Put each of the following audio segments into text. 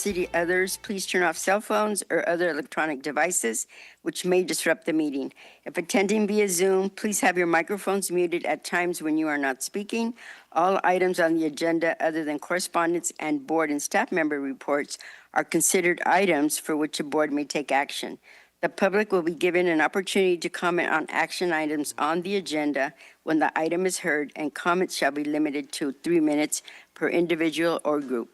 courtesy to others, please turn off cell phones or other electronic devices which may disrupt the meeting. If attending via Zoom, please have your microphones muted at times when you are not speaking. All items on the agenda other than correspondence and board and staff member reports are considered items for which a board may take action. The public will be given an opportunity to comment on action items on the agenda when the item is heard, and comments shall be limited to 3 minutes per individual or group.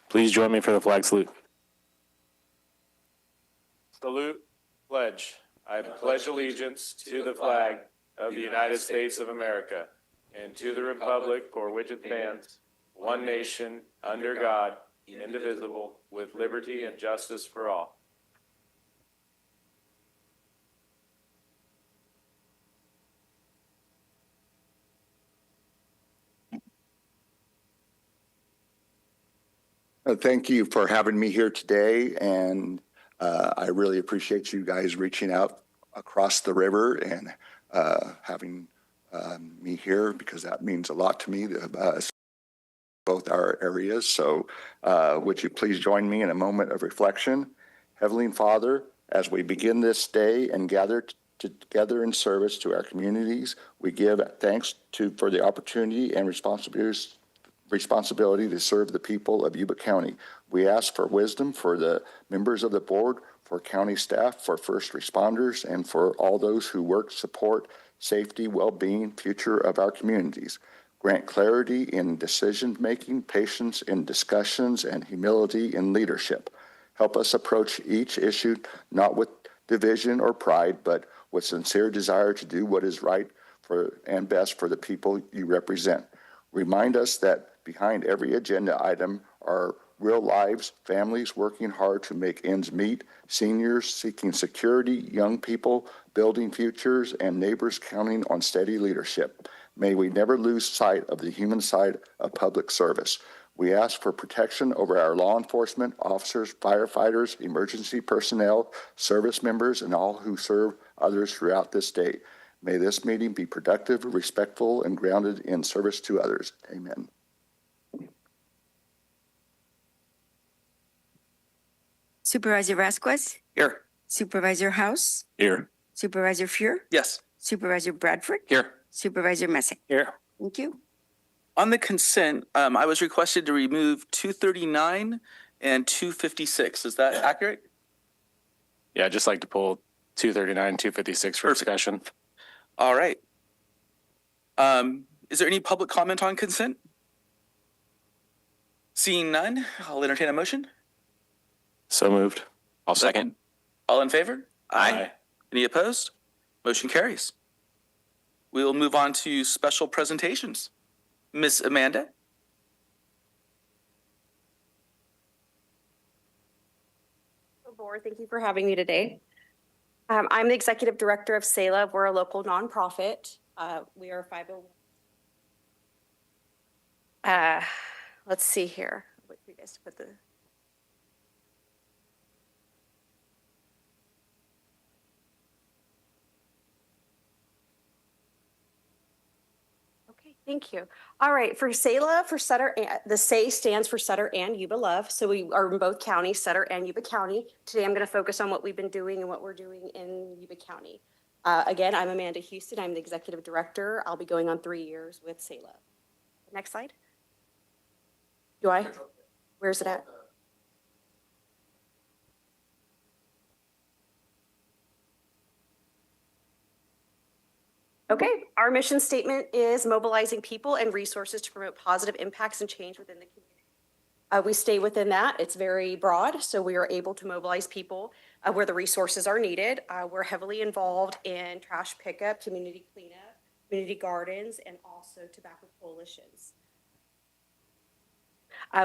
Please join me for the flag salute. Salute, pledge. I pledge allegiance to the flag of the United States of America and to the republic for which it stands, one nation, under God, indivisible, with liberty and justice for all. Thank you for having me here today, and I really appreciate you guys reaching out across the river and having me here, because that means a lot to me, both our areas. So would you please join me in a moment of reflection? Heavenly Father, as we begin this day and gather together in service to our communities, we give thanks for the opportunity and responsibility to serve the people of Yuba County. We ask for wisdom for the members of the board, for county staff, for first responders, and for all those who work to support safety, well-being, future of our communities. Grant clarity in decision-making, patience in discussions, and humility in leadership. Help us approach each issue not with division or pride, but with sincere desire to do what is right and best for the people you represent. Remind us that behind every agenda item are real lives, families working hard to make ends meet, seniors seeking security, young people building futures, and neighbors counting on steady leadership. May we never lose sight of the human side of public service. We ask for protection over our law enforcement officers, firefighters, emergency personnel, service members, and all who serve others throughout this day. May this meeting be productive, respectful, and grounded in service to others. Amen. Supervisor Vasquez? Here. Supervisor House? Here. Supervisor Fuhr? Yes. Supervisor Bradford? Here. Supervisor Messick? Here. Thank you. On the consent, I was requested to remove 239 and 256. Is that accurate? Yeah, I'd just like to pull 239, 256 for discussion. All right. Is there any public comment on consent? Seeing none, I'll entertain a motion. So moved. I'll second. All in favor? Aye. Any opposed? Motion carries. We will move on to special presentations. Ms. Amanda? Board, thank you for having me today. I'm the executive director of SALA. We're a local nonprofit. We are 501. Let's see here. Wait for you guys to put the. Okay, thank you. All right, for SALA, for Sutter, the SAY stands for Sutter and Yuba Love. So we are in both counties, Sutter and Yuba County. Today I'm going to focus on what we've been doing and what we're doing in Yuba County. Again, I'm Amanda Houston. I'm the executive director. I'll be going on 3 years with SALA. Next slide. Where's it at? Okay, our mission statement is mobilizing people and resources to promote positive impacts and change within the community. We stay within that. It's very broad, so we are able to mobilize people where the resources are needed. We're heavily involved in trash pickup, community cleanup, community gardens, and also tobacco coalitions.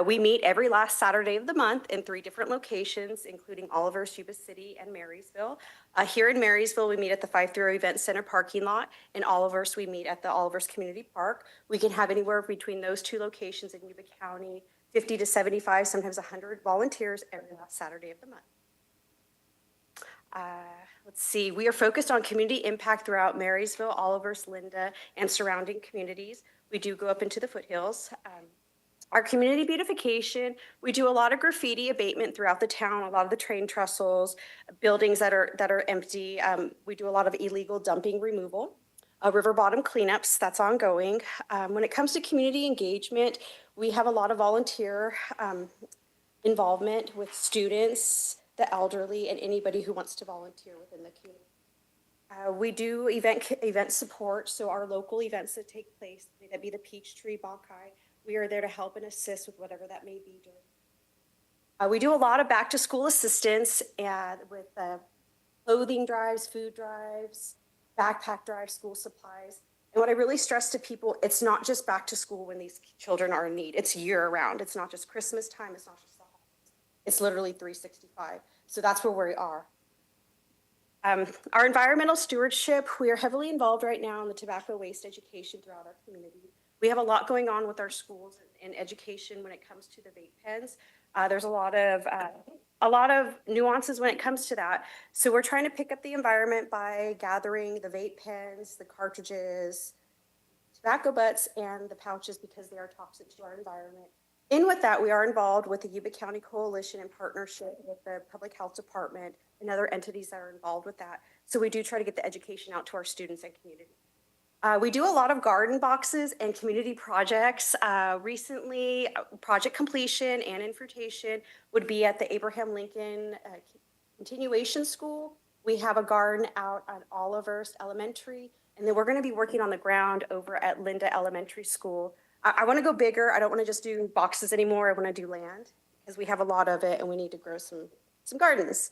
We meet every last Saturday of the month in 3 different locations, including Olivehurst, Yuba City, and Marysville. Here in Marysville, we meet at the 530 Event Center parking lot. In Olivehurst, we meet at the Olivehurst Community Park. We can have anywhere between those 2 locations in Yuba County, 50 to 75, sometimes 100 volunteers every last Saturday of the month. Let's see, we are focused on community impact throughout Marysville, Olivehurst, Linda, and surrounding communities. We do go up into the foothills. Our community beautification, we do a lot of graffiti abatement throughout the town, a lot of the train trestles, buildings that are empty. We do a lot of illegal dumping removal. River bottom cleanups, that's ongoing. When it comes to community engagement, we have a lot of volunteer involvement with students, the elderly, and anybody who wants to volunteer within the community. We do event support, so our local events that take place, may that be the Peachtree, Buckeye, we are there to help and assist with whatever that may be during. We do a lot of back to school assistance with clothing drives, food drives, backpack drives, school supplies. And what I really stress to people, it's not just back to school when these children are in need. It's year round. It's not just Christmas time. It's not just the holidays. It's literally 365. So that's where we are. Our environmental stewardship, we are heavily involved right now in the tobacco waste education throughout our community. We have a lot going on with our schools and education when it comes to the vape pens. There's a lot of nuances when it comes to that. So we're trying to pick up the environment by gathering the vape pens, the cartridges, tobacco butts, and the pouches because they are toxic to our environment. In with that, we are involved with the Yuba County Coalition in partnership with the Public Health Department and other entities that are involved with that. So we do try to get the education out to our students and community. We do a lot of garden boxes and community projects. Recently, project completion and infiltration would be at the Abraham Lincoln Continuation School. We have a garden out on Olivehurst Elementary, and then we're going to be working on the ground over at Linda Elementary School. I want to go bigger. I don't want to just do boxes anymore. I want to do land because we have a lot of it and we need to grow some gardens.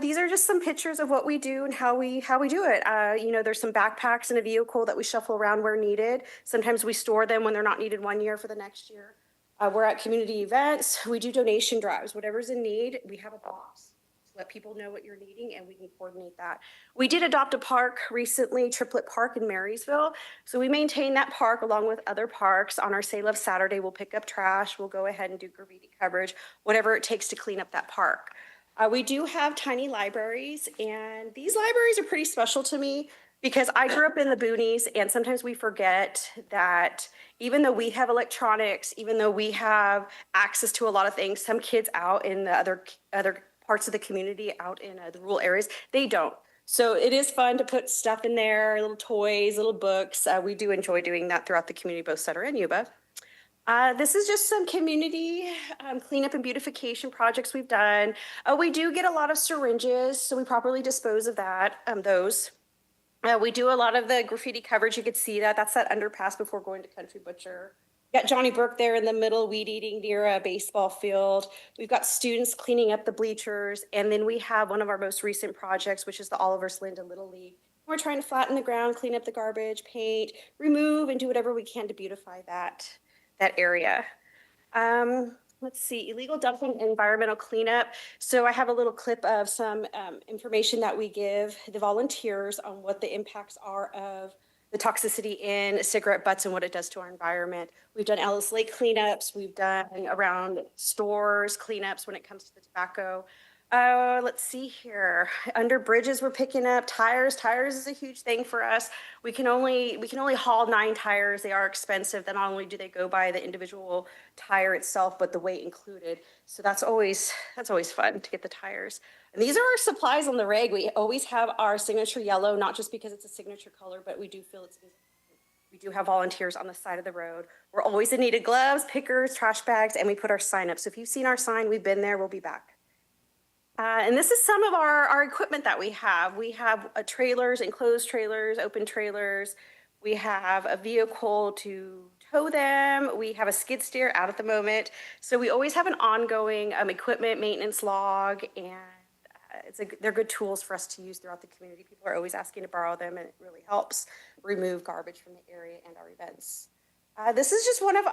These are just some pictures of what we do and how we do it. You know, there's some backpacks in a vehicle that we shuffle around where needed. Sometimes we store them when they're not needed one year for the next year. We're at community events. We do donation drives. Whatever's in need, we have a box to let people know what you're needing and we can coordinate that. We did adopt a park recently, Triplet Park in Marysville. So we maintain that park along with other parks. On our Say Love Saturday, we'll pick up trash. We'll go ahead and do graffiti coverage, whatever it takes to clean up that park. We do have tiny libraries, and these libraries are pretty special to me because I grew up in the boonies, and sometimes we forget that even though we have electronics, even though we have access to a lot of things, some kids out in the other parts of the community, out in the rural areas, they don't. So it is fun to put stuff in there, little toys, little books. We do enjoy doing that throughout the community, both Sutter and Yuba. This is just some community cleanup and beautification projects we've done. We do get a lot of syringes, so we properly dispose of those. We do a lot of the graffiti coverage. You could see that. That's that underpass before going to Country Butcher. Got Johnny Burke there in the middle, weed eating near a baseball field. We've got students cleaning up the bleachers. And then we have one of our most recent projects, which is the Olivehurst Linda Little League. We're trying to flatten the ground, clean up the garbage, paint, remove, and do whatever we can to beautify that area. Let's see, illegal dumping, environmental cleanup. So I have a little clip of some information that we give the volunteers on what the impacts are of the toxicity in cigarette butts and what it does to our environment. We've done Ellis Lake cleanups. We've done around stores cleanups when it comes to the tobacco. Let's see here. Under bridges, we're picking up tires. Tires is a huge thing for us. We can only haul 9 tires. They are expensive. Then not only do they go by the individual tire itself, but the weight included. So that's always fun to get the tires. And these are our supplies on the rig. We always have our signature yellow, not just because it's a signature color, but we do feel it's important. We do have volunteers on the side of the road. We're always in need of gloves, pickers, trash bags, and we put our sign up. So if you've seen our sign, we've been there, we'll be back. And this is some of our equipment that we have. We have trailers, enclosed trailers, open trailers. We have a vehicle to tow them. We have a skid steer out at the moment. So we always have an ongoing equipment maintenance log, and they're good tools for us to use throughout the community. People are always asking to borrow them, and it really helps remove garbage from the area and our events. This is just one of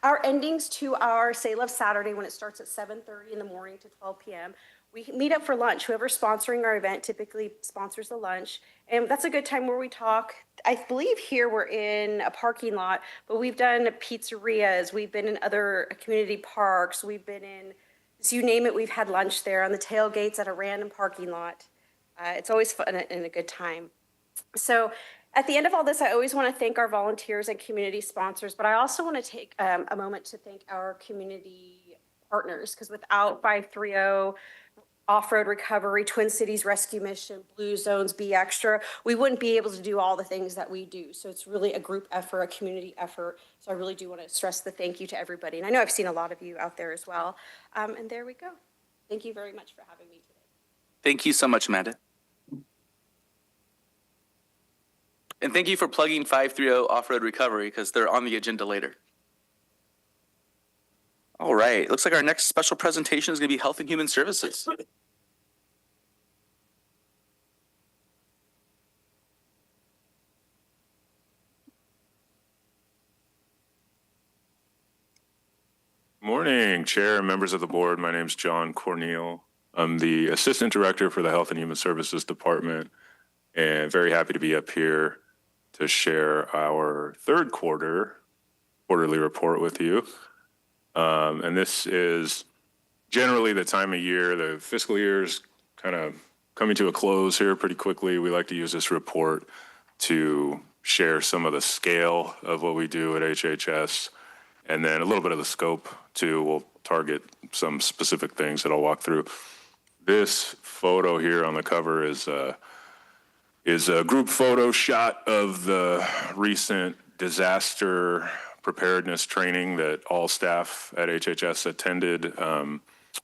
our endings to our Say Love Saturday when it starts at 7:30 in the morning to 12 p.m. We meet up for lunch. Whoever's sponsoring our event typically sponsors the lunch. And that's a good time where we talk. I believe here we're in a parking lot, but we've done pizzerias. We've been in other community parks. We've been in, so you name it, we've had lunch there on the tailgates at a random parking lot. It's always fun and a good time. So At the end of all this, I always want to thank our volunteers and community sponsors, but I also want to take a moment to thank our community partners, because without 530, Off-Road Recovery, Twin Cities Rescue Mission, Blue Zones, Be Extra, we wouldn't be able to do all the things that we do. So it's really a group effort, a community effort. So I really do want to stress the thank you to everybody. And I know I've seen a lot of you out there as well. And there we go. Thank you very much for having me today. Thank you so much, Amanda. And thank you for plugging 530 Off-Road Recovery, because they're on the agenda later. All right, looks like our next special presentation is going to be Health and Human Services. Morning, Chair and members of the board. My name is John Corneal. I'm the Assistant Director for the Health and Human Services Department, and very happy to be up here to share our third quarterly report with you. And this is generally the time of year, the fiscal year is kind of coming to a close here pretty quickly. We like to use this report to share some of the scale of what we do at HHS, and then a little bit of the scope too. We'll target some specific things that I'll walk through. This photo here on the cover is a group photo shot of the recent disaster preparedness training that all staff at HHS attended.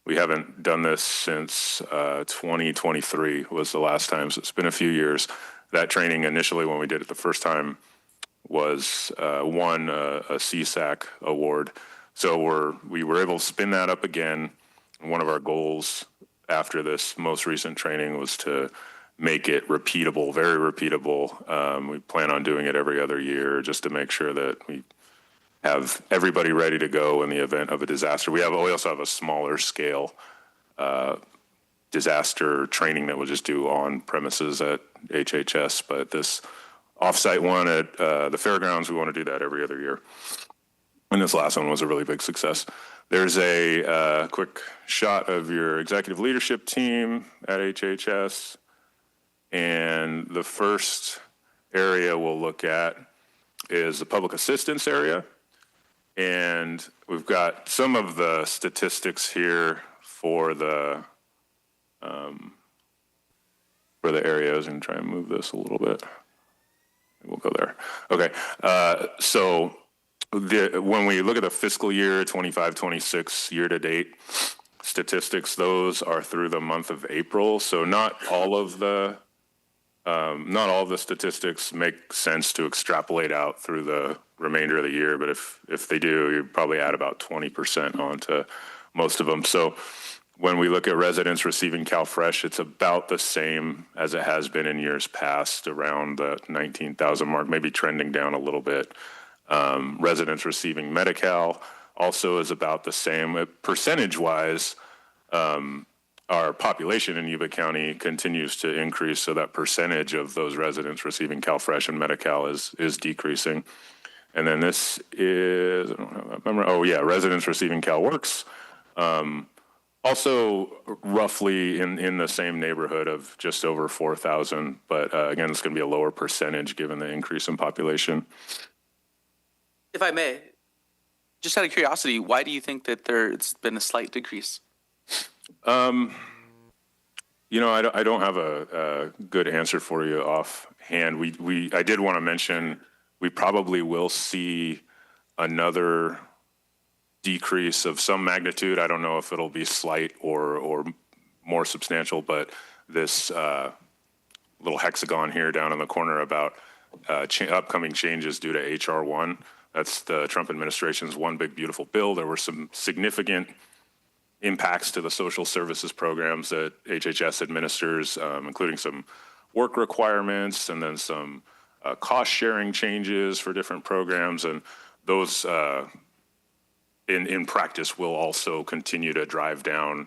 We haven't done this since 2023 was the last time, so it's been a few years. That training initially, when we did it the first time, was won a CSAC award. So we were able to spin that up again. And one of our goals after this most recent training was to make it repeatable, very repeatable. We plan on doing it every other year just to make sure that we have everybody ready to go in the event of a disaster. We also have a smaller scale disaster training that we'll just do on premises at HHS, but this offsite one at the fairgrounds, we want to do that every other year. And this last one was a really big success. There's a quick shot of your executive leadership team at HHS. And the first area we'll look at is the public assistance area. And we've got some of the statistics here for the areas, and try and move this a little bit. We'll go there. Okay. So when we look at the fiscal year 25-26 year to date statistics, those are through the month of April. So not all of the statistics make sense to extrapolate out through the remainder of the year, but if they do, you probably add about 20% onto most of them. So when we look at residents receiving CalFresh, it's about the same as it has been in years past, around the 19,000 mark, maybe trending down a little bit. Residents receiving Medi-Cal also is about the same. Percentage-wise, our population in Yuba County continues to increase, so that percentage of those residents receiving CalFresh and Medi-Cal is decreasing. And then this is, I don't have that memory. Oh yeah, residents receiving CalWorks. Also roughly in the same neighborhood of just over 4,000, but again, it's going to be a lower percentage given the increase in population. If I may, just out of curiosity, why do you think that it's been a slight decrease? I don't have a good answer for you offhand. I did want to mention we probably will see another decrease of some magnitude. I don't know if it'll be slight or more substantial, but this little hexagon here down in the corner about upcoming changes due to H.R. 1. That's the Trump administration's One Big Beautiful Bill. There were some significant impacts to the social services programs that HHS administers, including some work requirements and then some cost sharing changes for different programs. And those in practice will also continue to drive down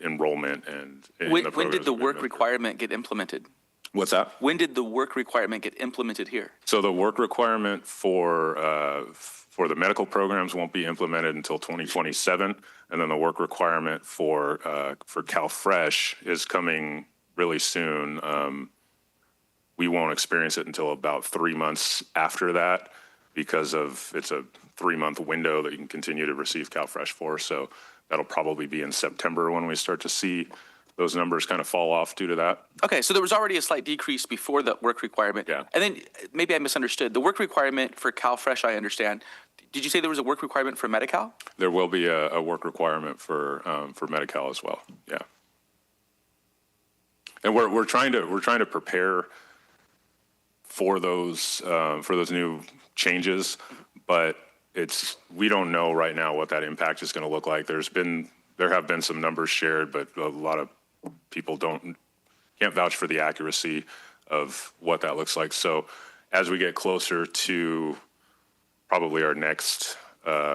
enrollment and when did the work requirement get implemented? What's that? When did the work requirement get implemented here? So the work requirement for the medical programs won't be implemented until 2027, and then the work requirement for CalFresh is coming really soon. we won't experience it until about 3 months after that because it's a 3-month window that you can continue to receive CalFresh for. So that'll probably be in September when we start to see those numbers kind of fall off due to that. Okay, so there was already a slight decrease before the work requirement. Yeah. And then maybe I misunderstood. The work requirement for CalFresh, I understand. Did you say there was a work requirement for Medi-Cal? There will be a work requirement for Medi-Cal as well. Yeah. And we're trying to prepare for those new changes, but we don't know right now what that impact is going to look like. There have been some numbers shared, but a lot of people can't vouch for the accuracy of what that looks like. So as we get closer to probably our next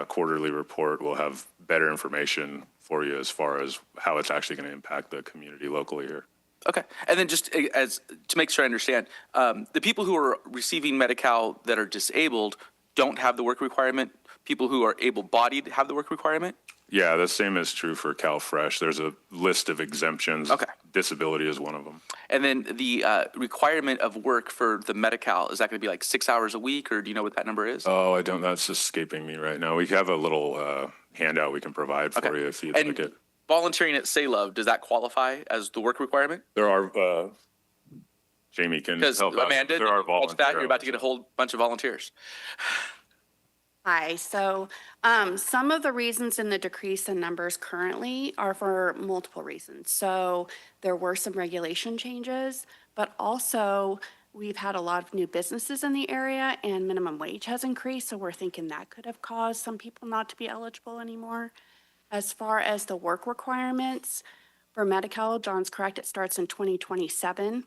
quarterly report, we'll have better information for you as far as how it's actually going to impact the community locally here. Okay. And then just to make sure I understand, the people who are receiving Medi-Cal that are disabled don't have the work requirement. People who are able-bodied have the work requirement? Yeah, the same is true for CalFresh. There's a list of exemptions. Okay. Disability is one of them. And then the requirement of work for the Medi-Cal, is that going to be like 6 hours a week, or do you know what that number is? Oh, I don't. That's escaping me right now. We have a little handout we can provide for you if you'd like it. Volunteering at Say Love, does that qualify as the work requirement? There are, Jamie can Because help us. Amanda, There are volunteers. you're about to get a whole bunch of volunteers. Hi, so some of the reasons in the decrease in numbers currently are for multiple reasons. So there were some regulation changes, but also we've had a lot of new businesses in the area and minimum wage has increased. So we're thinking that could have caused some people not to be eligible anymore. As far as the work requirements for Medi-Cal, John's correct, it starts in 2027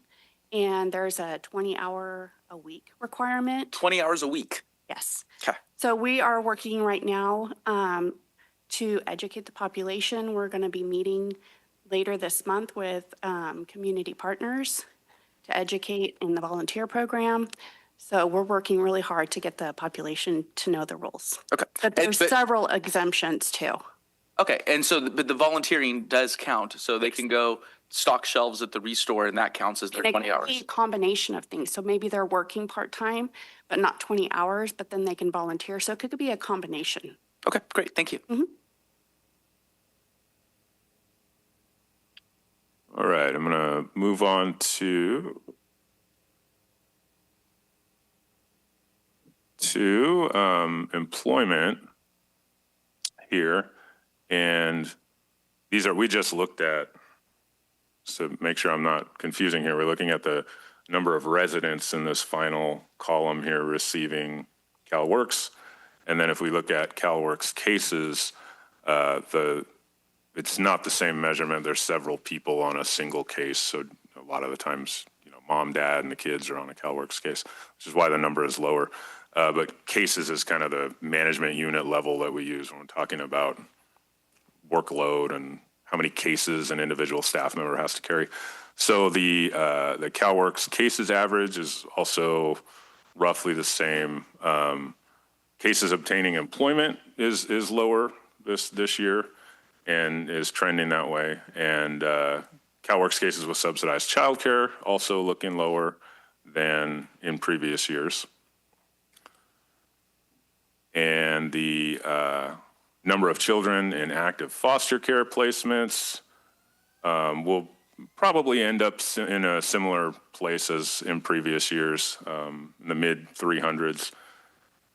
and there's a 20-hour-a-week requirement. 20 hours a week? Yes. Okay. So we are working right now to educate the population. We're going to be meeting later this month with community partners to educate in the volunteer program. So we're working really hard to get the population to know the rules. Okay. But there's several exemptions too. Okay, and so but the volunteering does count, so they can go stock shelves at the restore, and that counts as their 20 hours. It could be a combination of things. So maybe they're working part-time, but not 20 hours, but then they can volunteer. So it could be a combination. Okay, great, thank you. All right, I'm going to move on to employment here. And we just looked at, so make sure I'm not confusing here, we're looking at the number of residents in this final column here receiving CalWorks. And then if we look at CalWorks cases, it's not the same measurement. There's several people on a single case. So a lot of the times, mom, dad, and the kids are on a CalWorks case, which is why the number is lower. But cases is kind of the management unit level that we use when we're talking about workload and how many cases an individual staff member has to carry. So the CalWorks cases average is also roughly the same. Cases obtaining employment is lower this year and is trending that way. And CalWorks cases with subsidized childcare also looking lower than in previous years. And the number of children in active foster care placements will probably end up in a similar place as in previous years, in the mid 300s.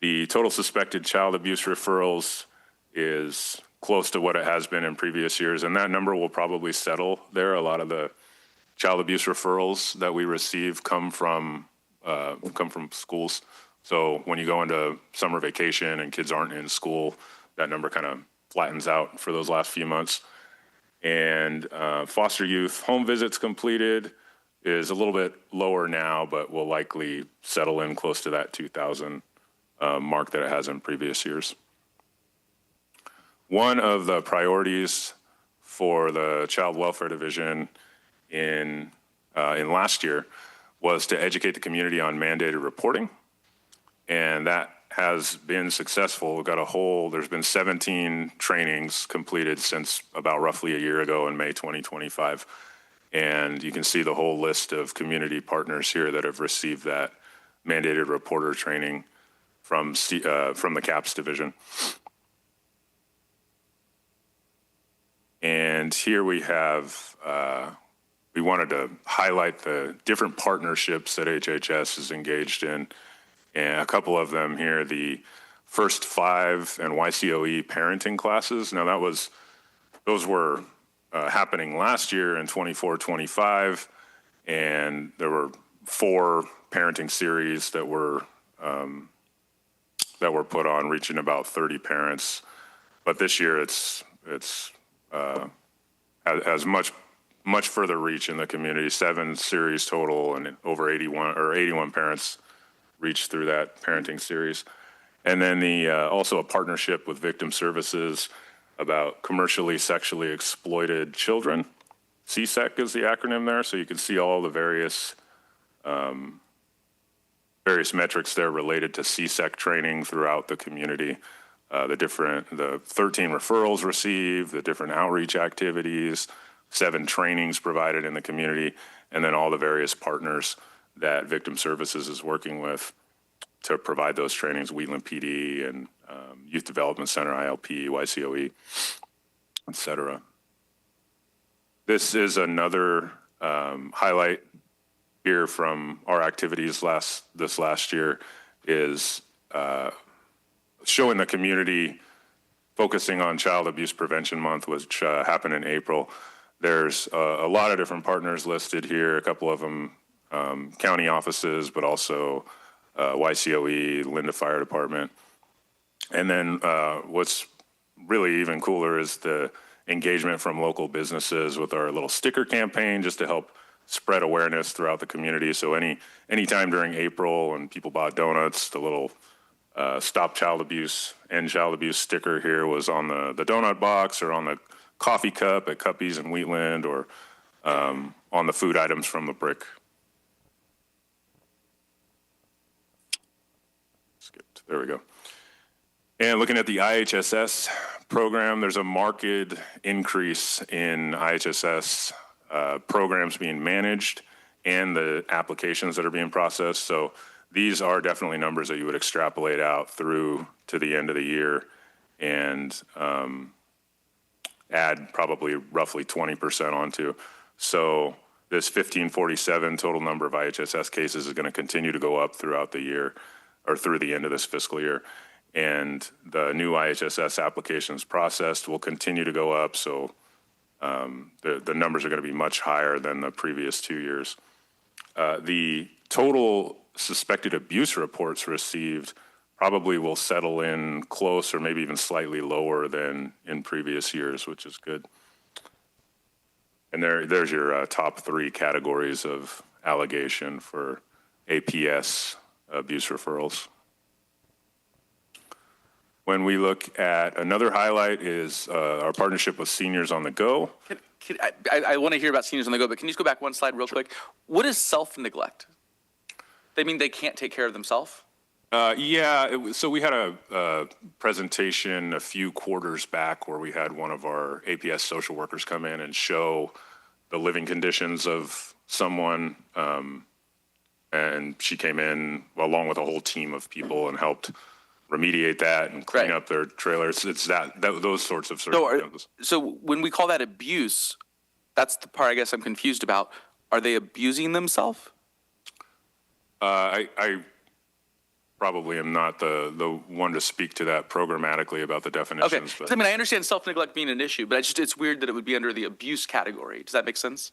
The total suspected child abuse referrals is close to what it has been in previous years, and that number will probably settle there. A lot of the child abuse referrals that we receive come from schools. So when you go into summer vacation and kids aren't in school, that number kind of flattens out for those last few months. And foster youth home visits completed is a little bit lower now, but will likely settle in close to that 2,000 mark that it has in previous years. One of the priorities for the Child Welfare Division in last year was to educate the community on mandated reporting, and that has been successful. We've got there's been 17 trainings completed since about roughly a year ago in May 2025. And you can see the whole list of community partners here that have received that mandated reporter training from the CAPS division. And here we have, we wanted to highlight the different partnerships that HHS is engaged in. And a couple of them here, the First 5 and YCOE parenting classes. Now those were happening last year in 24-25, and there were 4 parenting series that were put on, reaching about 30 parents. But this year has much further reach in the community. 7 series total, and over 81 parents reached through that parenting series. And then also a partnership with Victim Services about commercially sexually exploited children. CSEC is the acronym there, so you can see all the various metrics there related to CSEC training throughout the community. The 13 referrals received, the different outreach activities, 7 trainings provided in the community, and then all the various partners that Victim Services is working with to provide those trainings, Wheatland PD and Youth Development Center, ILP, YCOE, et cetera. This is another highlight here from our activities this last year, is showing the community focusing on Child Abuse Prevention Month, which happened in April. There's a lot of different partners listed here, a couple of them county offices, but also YCOE, Linda Fire Department. And then what's really even cooler is the engagement from local businesses with our little sticker campaign, just to help spread awareness throughout the community. So anytime during April when people bought donuts, the little Stop Child Abuse, End Child Abuse sticker here was on the donut box, or on the coffee cup at Cuppies and Wheatland, or on the food items from the Brick. Skipped. There we go. And looking at the IHSS program, there's a marked increase in IHSS programs being managed and the applications that are being processed. So these are definitely numbers that you would extrapolate out through to the end of the year, and add probably roughly 20% onto. So this 1547 total number of IHSS cases is going to continue to go up throughout the year, or through the end of this fiscal year. And the new IHSS applications processed will continue to go up. So the numbers are going to be much higher than the previous 2 years. The total suspected abuse reports received probably will settle in close, or maybe even slightly lower than in previous years, which is good. And there's your top 3 categories of allegation for APS abuse referrals. When we look at another highlight is our partnership with Seniors on the Go. I want to hear about Seniors on the Go, but can you just go back one slide real quick? What is self-neglect? They mean they can't take care of themselves? So we had a presentation a few quarters back where we had one of our APS social workers come in and show the living conditions of someone. And she came in along with a whole team of people and helped remediate that and clean up their trailers. It's those sorts of circumstances. So when we call that abuse, that's the part I guess I'm confused about. Are they abusing themselves? I probably am not the one to speak to that programmatically about the definitions. Okay. I mean, I understand self-neglect being an issue, but it's weird that it would be under the abuse category. Does that make sense?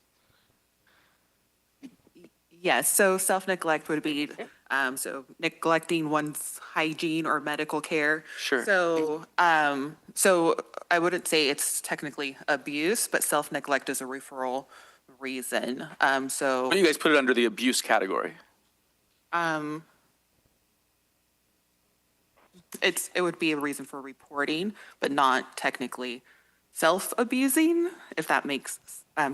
Yes, so self-neglect would be neglecting one's hygiene or medical care. Sure. So I wouldn't say it's technically abuse, but self-neglect is a referral reason. Why do you guys put it under the abuse category? It would be a reason for reporting, but not technically self-abusing, if that makes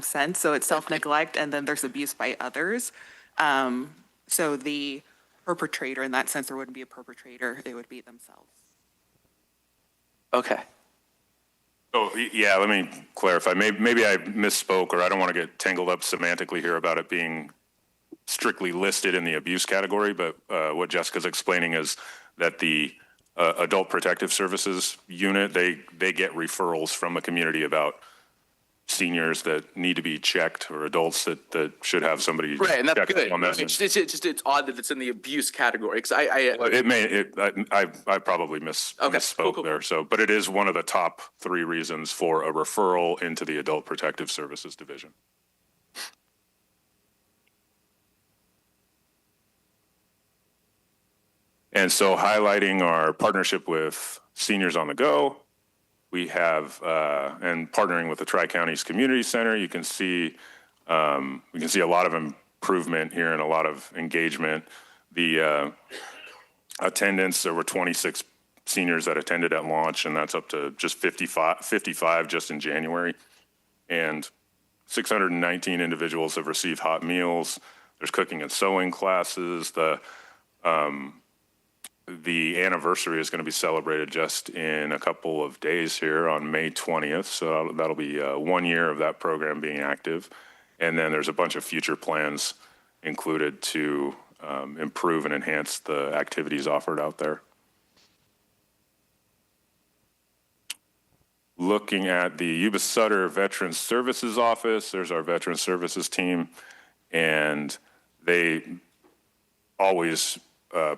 sense. So it's self-neglect, and then there's abuse by others. So the perpetrator, in that sense, there wouldn't be a perpetrator, it would be themselves. Okay. Oh, yeah, let me clarify. Maybe I misspoke, or I don't want to get tangled up semantically here about it being strictly listed in the abuse category, but what Jessica's explaining is that the Adult Protective Services unit, they get referrals from the community about seniors that need to be checked or adults that should have somebody Right, and that's check good. on them. It's odd that it's in the abuse category, because I probably misspoke cool. there. So, but it is one of the top 3 reasons for a referral into the Adult Protective Services Division. And so, highlighting our partnership with Seniors on the Go, we have and partnering with the Tri-Counties Community Center. You can see we can see a lot of improvement here and a lot of engagement. The attendance, there were 26 seniors that attended at launch, and that's up to just 55 just in January. And 619 individuals have received hot meals. There's cooking and sewing classes. The anniversary is going to be celebrated just in a couple of days here on May 20th. So that'll be 1 year of that program being active. And then there's a bunch of future plans included to improve and enhance the activities offered out there. Looking at the Yuba-Sutter Veterans Services Office, there's our Veterans Services team, and they always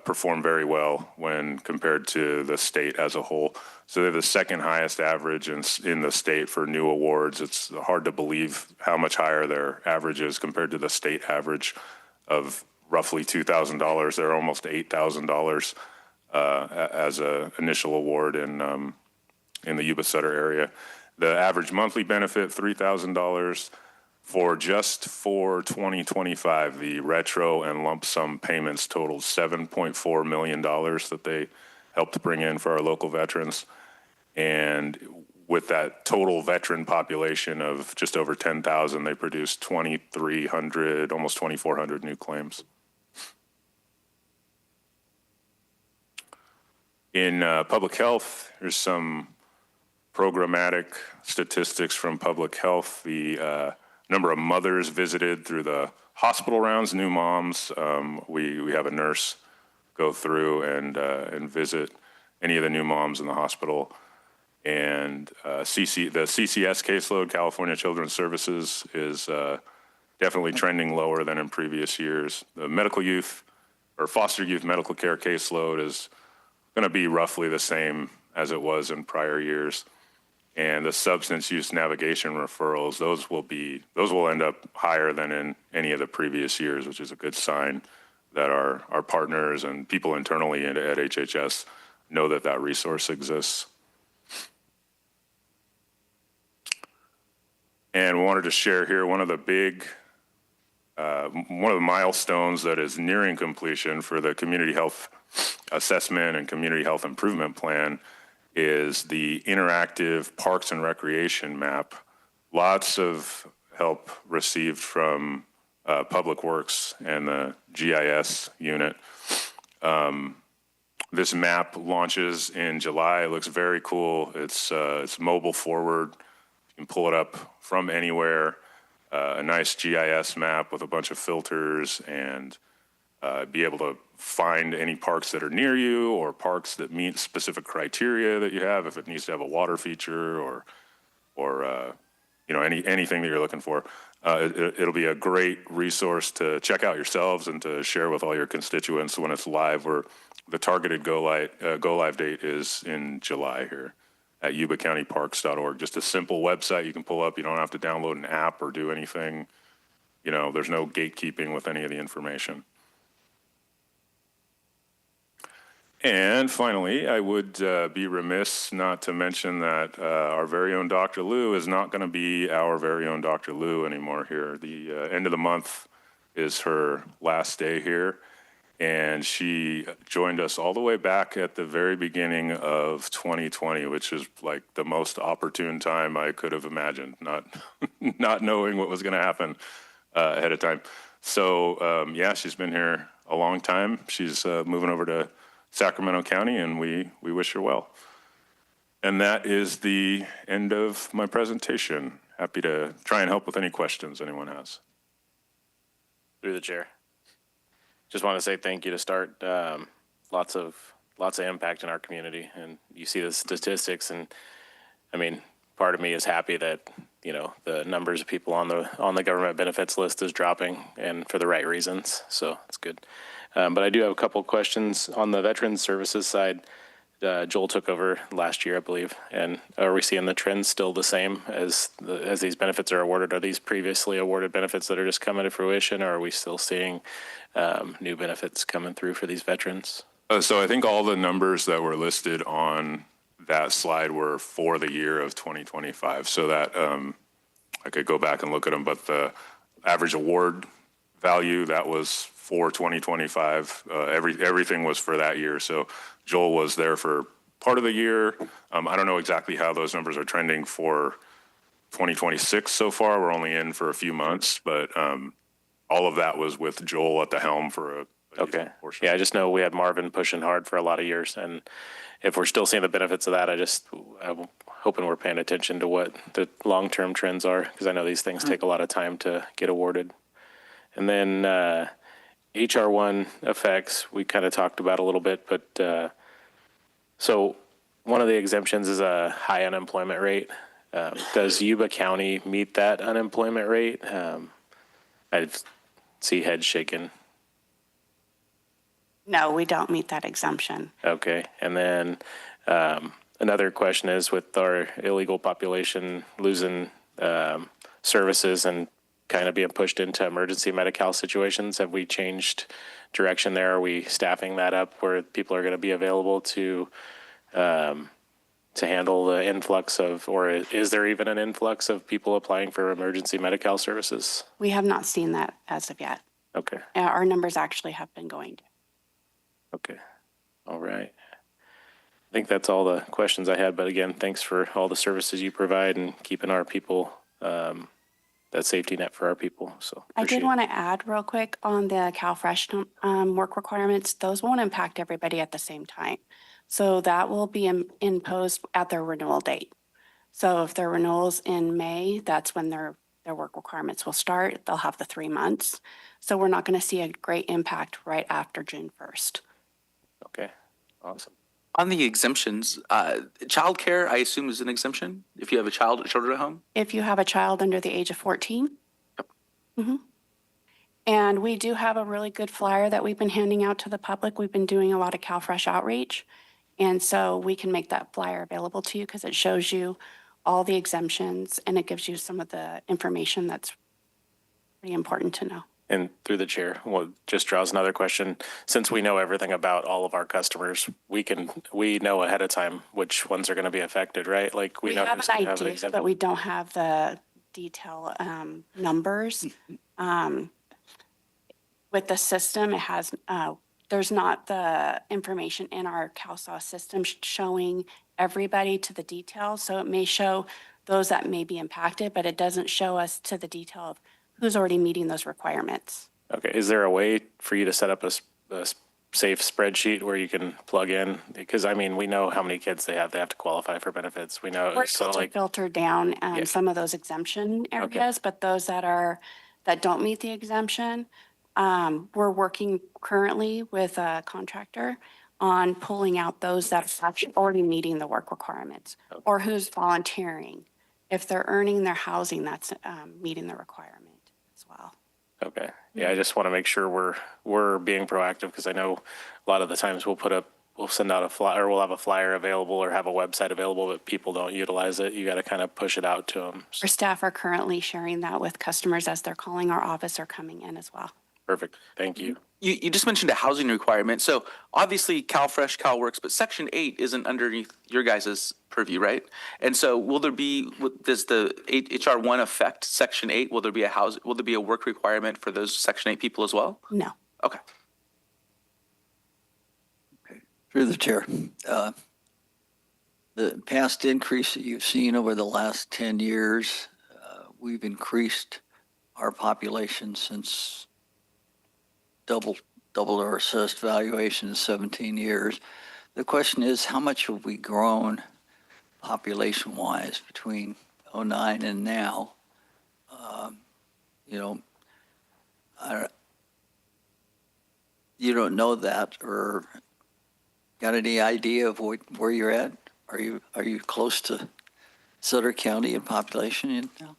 perform very well when compared to the state as a whole. So they're the second highest average in the state for new awards. It's hard to believe how much higher their average is compared to the state average of roughly $2,000. They're almost $8,000 as an initial award in the Yuba-Sutter area. The average monthly benefit, $3,000. For 2025, the retro and lump sum payments totaled $7.4 million that they helped bring in for our local veterans. And with that total veteran population of just over 10,000, they produced 2,300, almost 2,400 new claims. In public health, here's some programmatic statistics from public health. The number of mothers visited through the hospital rounds, new moms. We have a nurse go through and visit any of the new moms in the hospital. And the CCS caseload, California Children's Services, is definitely trending lower than in previous years. The medical youth or foster youth medical care caseload is going to be roughly the same as it was in prior years. And the substance use navigation referrals, those will end up higher than in any of the previous years, which is a good sign that our partners and people internally at HHS know that resource exists. And we wanted to share here one of the milestones that is nearing completion for the community health assessment and community health improvement plan is the interactive parks and recreation map. Lots of help received from Public Works and the GIS unit. This map launches in July. It looks very cool. It's mobile forward. You can pull it up from anywhere. A nice GIS map with a bunch of filters and be able to find any parks that are near you or parks that meet specific criteria that you have, if it needs to have a water feature or anything that you're looking for. It'll be a great resource to check out yourselves and to share with all your constituents when it's live. The targeted go live date is in July here at yubacountyparks.org. Just a simple website you can pull up. You don't have to download an app or do anything. There's no gatekeeping with any of the information. And finally, I would be remiss not to mention that our very own Dr. Lou is not going to be our very own Dr. Lou anymore here. The end of the month is her last day here, and she joined us all the way back at the very beginning of 2020, which is like the most opportune time I could have imagined, not knowing what was going to happen ahead of time. So, she's been here a long time. She's moving over to Sacramento County, and we wish her well. And that is the end of my presentation. Happy to try and help with any questions anyone has. Through the chair. Just want to say thank you to start. Lots of impact in our community, and you see the statistics. And I mean, part of me is happy that the numbers of people on the government benefits list is dropping, and for the right reasons. So it's good. But I do have a couple of questions on the Veterans Services side. Joel took over last year, I believe, and are we seeing the trends still the same as these benefits are awarded? Are these previously awarded benefits that are just coming to fruition, or are we still seeing new benefits coming through for these veterans? So I think all the numbers that were listed on that slide were for the year of 2025. So that I could go back and look at them, but the average award value, that was for 2025. Everything was for that year. So Joel was there for part of the year. I don't know exactly how those numbers are trending for 2026 so far. We're only in for a few months, but all of that was with Joel at the helm for a Okay. Yeah, I just know we had Marvin pushing hard for a lot of years, and if we're still seeing the benefits of that, I'm hoping we're paying attention to what the long-term trends are, because I know these things take a lot of time to get awarded. And then HR1 effects, we kind of talked about a little bit, but so one of the exemptions is a high unemployment rate. Does Yuba County meet that unemployment rate? I see heads shaking. No, we don't meet that exemption. Okay. And then another question is, with our illegal population losing services and kind of being pushed into emergency Medi-Cal situations, have we changed direction there? Are we staffing that up where people are going to be available to handle the influx of, or is there even an influx of people applying for emergency Medi-Cal services? We have not seen that as of yet. Okay. Our numbers actually have been going down. Okay. All right. I think that's all the questions I had. But again, thanks for all the services you provide and keeping our people, that safety net for our people. So I did want to add real quick on the CalFresh work requirements. Those won't impact everybody at the same time. So that will be imposed at their renewal date. So if their renewal's in May, that's when their work requirements will start. They'll have the 3 months. So we're not going to see a great impact right after June 1st. Okay. Awesome. On the exemptions, childcare, I assume, is an exemption if you have children at home? If you have a child under the age of 14. Yep. Mm-hmm. And we do have a really good flyer that we've been handing out to the public. We've been doing a lot of CalFresh outreach. And so we can make that flyer available to you because it shows you all the exemptions and it gives you some of the information that's pretty important to know. And through the chair, well, just draws another question. Since we know everything about all of our customers, we know ahead of time which ones are going to be affected, right? Like we know have who's an going to have an idea, exemption. but we don't have the detail numbers. With the system, it has there's not the information in our CalSAW system showing everybody to the detail. So it may show those that may be impacted, but it doesn't show us to the detail of who's already meeting those requirements. Okay. Is there a way for you to set up a safe spreadsheet where you can plug in? Because I mean, we know how many kids they have to qualify for benefits. We know. We're So able to filter down some of those exemption areas, but those that don't meet the exemption, we're working currently with a contractor on pulling out those that are actually already meeting the work requirements or who's volunteering. If they're earning their housing, that's meeting the requirement as well. Okay. Yeah, I just want to make sure we're being proactive, because I know a lot of the times we'll send out a flyer, we'll have a flyer available or have a website available, but people don't utilize it. You got to kind of push it out to them. Our staff are currently sharing that with customers as they're calling our office or coming in as well. Perfect. Thank you. You just mentioned a housing requirement. So obviously CalFresh, CalWorks, but Section 8 isn't underneath your guys' purview, right? And so does the HR1 affect Section 8? Will there be a work requirement for those Section 8 people as well? No. Okay. Through the chair, the past increase that you've seen over the last 10 years, we've increased our population since doubled our assessed valuation in 17 years. The question is, how much have we grown population-wise between '09 and now. You know, you don't know that, or got any idea of where you're at? Are you close to Sutter County in population now?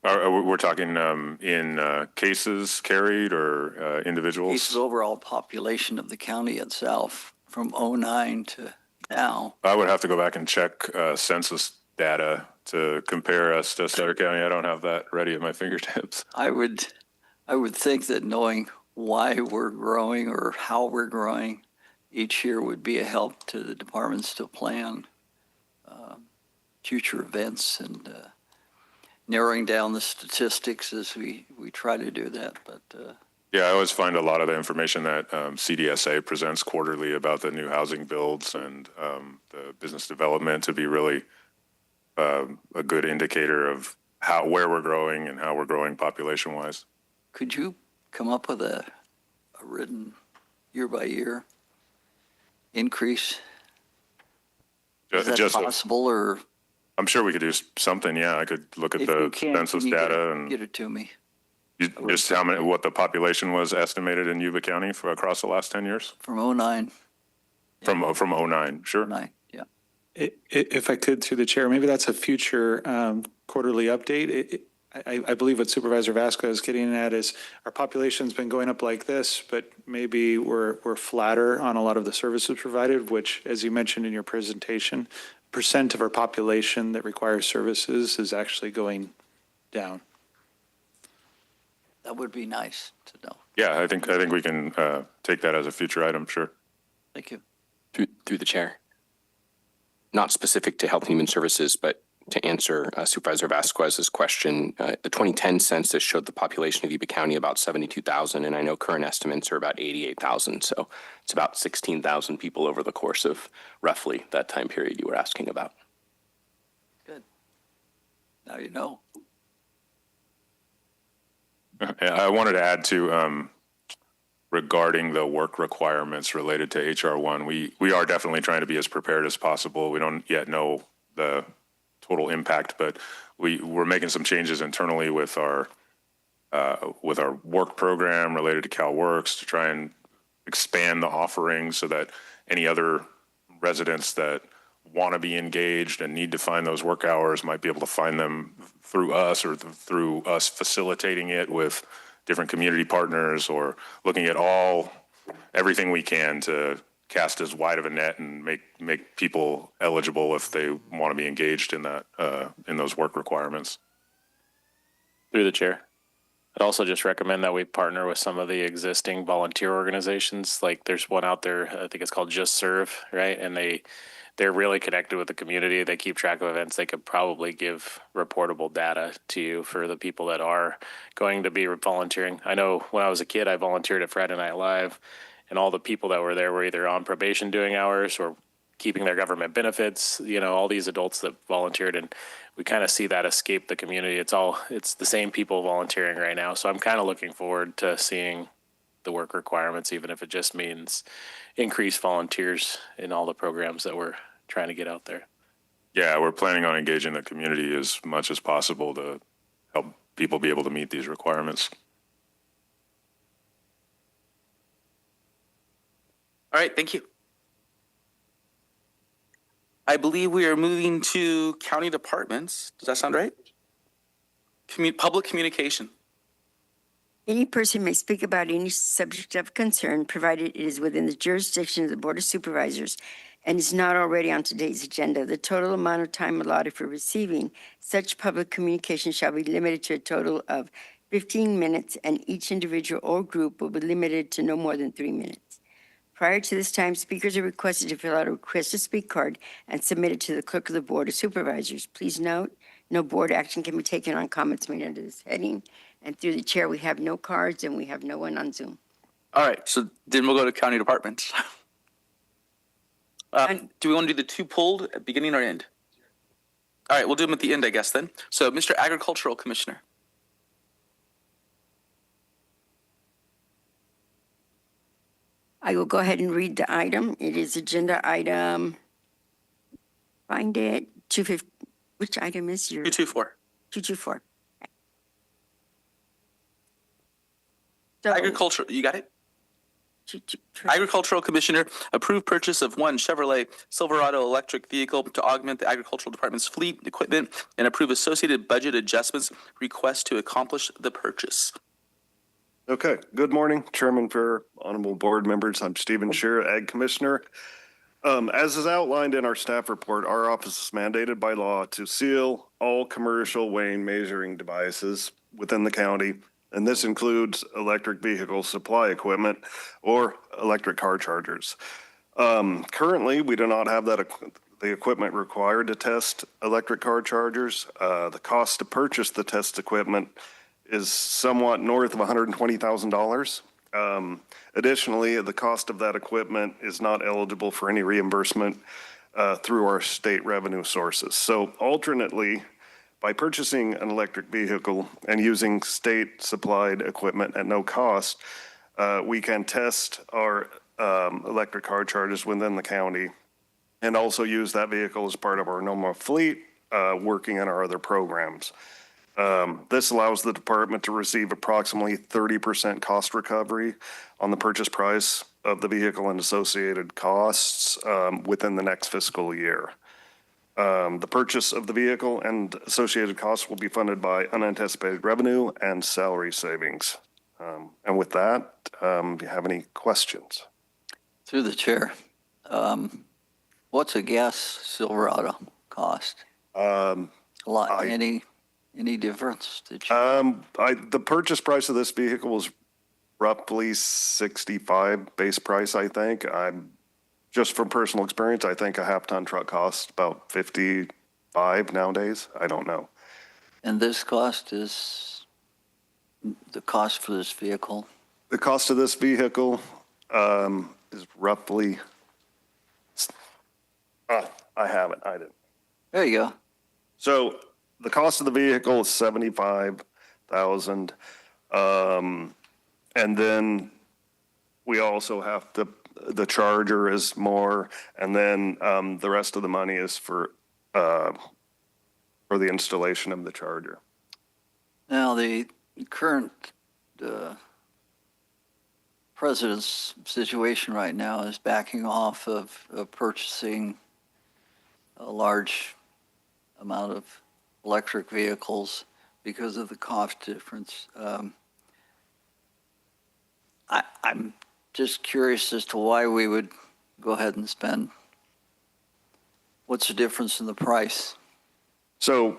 We're talking in cases carried or individuals? Cases overall population of the county itself from '09 to now. I would have to go back and check census data to compare us to Sutter County. I don't have that ready at my fingertips. I would think that knowing why we're growing or how we're growing each year would be a help to the departments to plan future events and narrowing down the statistics as we try to do that. But Yeah, I always find a lot of the information that CDSA presents quarterly about the new housing builds and the business development to be really a good indicator of where we're growing and how we're growing population-wise. could you come up with a written year-by-year increase? Is that Just possible, or I'm sure we could do something. Yeah, I could look at if the you can, census can you data and get it to me? just what the population was estimated in Yuba County for across the last 10 years? From '09, From 09, sure. '09, yeah. If I could, through the chair, maybe that's a future quarterly update. I believe what Supervisor Vasco is getting at is our population's been going up like this, but maybe we're flatter on a lot of the services provided, which, as you mentioned in your presentation, percent of our population that requires services is actually going down. That would be nice to know. Yeah, I think we can take that as a future item, sure. Thank you. Through the chair. Not specific to Health and Human Services, but to answer Supervisor Vasquez's question, the 2010 census showed the population of Yuba County about 72,000, and I know current estimates are about 88,000. So it's about 16,000 people over the course of roughly that time period you were asking about. Good. Now you know. I wanted to add to regarding the work requirements related to HR1. We are definitely trying to be as prepared as possible. We don't yet know the total impact, but we're making some changes internally with our work program related to CalWorks to try and expand the offerings so that any other residents that want to be engaged and need to find those work hours might be able to find them through us or through us facilitating it with different community partners, or looking at everything we can to cast as wide of a net and make people eligible if they want to be engaged in that in those work requirements. Through the chair, I'd also just recommend that we partner with some of the existing volunteer organizations. Like there's one out there, I think it's called Just Serve, right? And they're really connected with the community. They keep track of events. They could probably give reportable data to you for the people that are going to be volunteering. I know when I was a kid, I volunteered at Friday Night Live, and all the people that were there were either on probation doing hours or keeping their government benefits, all these adults that volunteered, and we kind of see that escape the community. It's the same people volunteering right now. So I'm kind of looking forward to seeing the work requirements, even if it just means increased volunteers in all the programs that we're trying to get out there. Yeah, we're planning on engaging the community as much as possible to help people be able to meet these requirements. All right, thank you. I believe we are moving to county departments. Does that sound right? Public communication. Any person may speak about any subject of concern, provided it is within the jurisdiction of the Board of Supervisors and is not already on today's agenda. The total amount of time allotted for receiving such public communication shall be limited to a total of 15 minutes, and each individual or group will be limited to no more than 3 minutes. Prior to this time, speakers are requested to fill out a request to speak card and submit it to the clerk of the Board of Supervisors. Please note, no board action can be taken on comments made under this heading. And through the chair, we have no cards and we have no one on Zoom. All right, so then we'll go to county departments. Do we want to do the two pulled at beginning or end? All right, we'll do them at the end, I guess, then. So, Mr. Agricultural Commissioner. I will go ahead and read the item. It is agenda item Find it, 250, which item is your? 224. 224. So, Agriculture, you got it? 224. Agricultural Commissioner, approved purchase of one Chevrolet Silverado electric vehicle to augment the Agricultural Department's fleet equipment and approve associated budget adjustments request to accomplish the purchase. Okay, good morning, Chairman Fair, honorable board members. I'm Stephen Shearer, Ag Commissioner. As is outlined in our staff report, our office is mandated by law to seal all commercial weighing measuring devices within the county, and this includes electric vehicle supply equipment or electric car chargers. Currently, we do not have the equipment required to test electric car chargers. The cost to purchase the test equipment is somewhat north of $120,000. Additionally, the cost of that equipment is not eligible for any reimbursement through our state revenue sources. So alternately, by purchasing an electric vehicle and using state-supplied equipment at no cost, we can test our electric car chargers within the county and also use that vehicle as part of our normal fleet, working in our other programs. This allows the department to receive approximately 30% cost recovery on the purchase price of the vehicle and associated costs within the next fiscal year. The purchase of the vehicle and associated costs will be funded by unanticipated revenue and salary savings. And with that, do you have any questions? Through the chair, what's a gas Silverado cost? Any difference? The purchase price of this vehicle was roughly 65 base price, I think. Just from personal experience, I think a half-ton truck costs about 55 nowadays. I don't know. And this cost is the cost for this vehicle? The cost of this vehicle is roughly, I have it, I didn't. There you go. So the cost of the vehicle is $75,000. And then we also have the charger is more, and then the rest of the money is for the installation of the charger. Now, the current president's situation right now is backing off of purchasing a large amount of electric vehicles because of the cost difference. I'm just curious as to why we would go ahead and spend. What's the difference in the price? So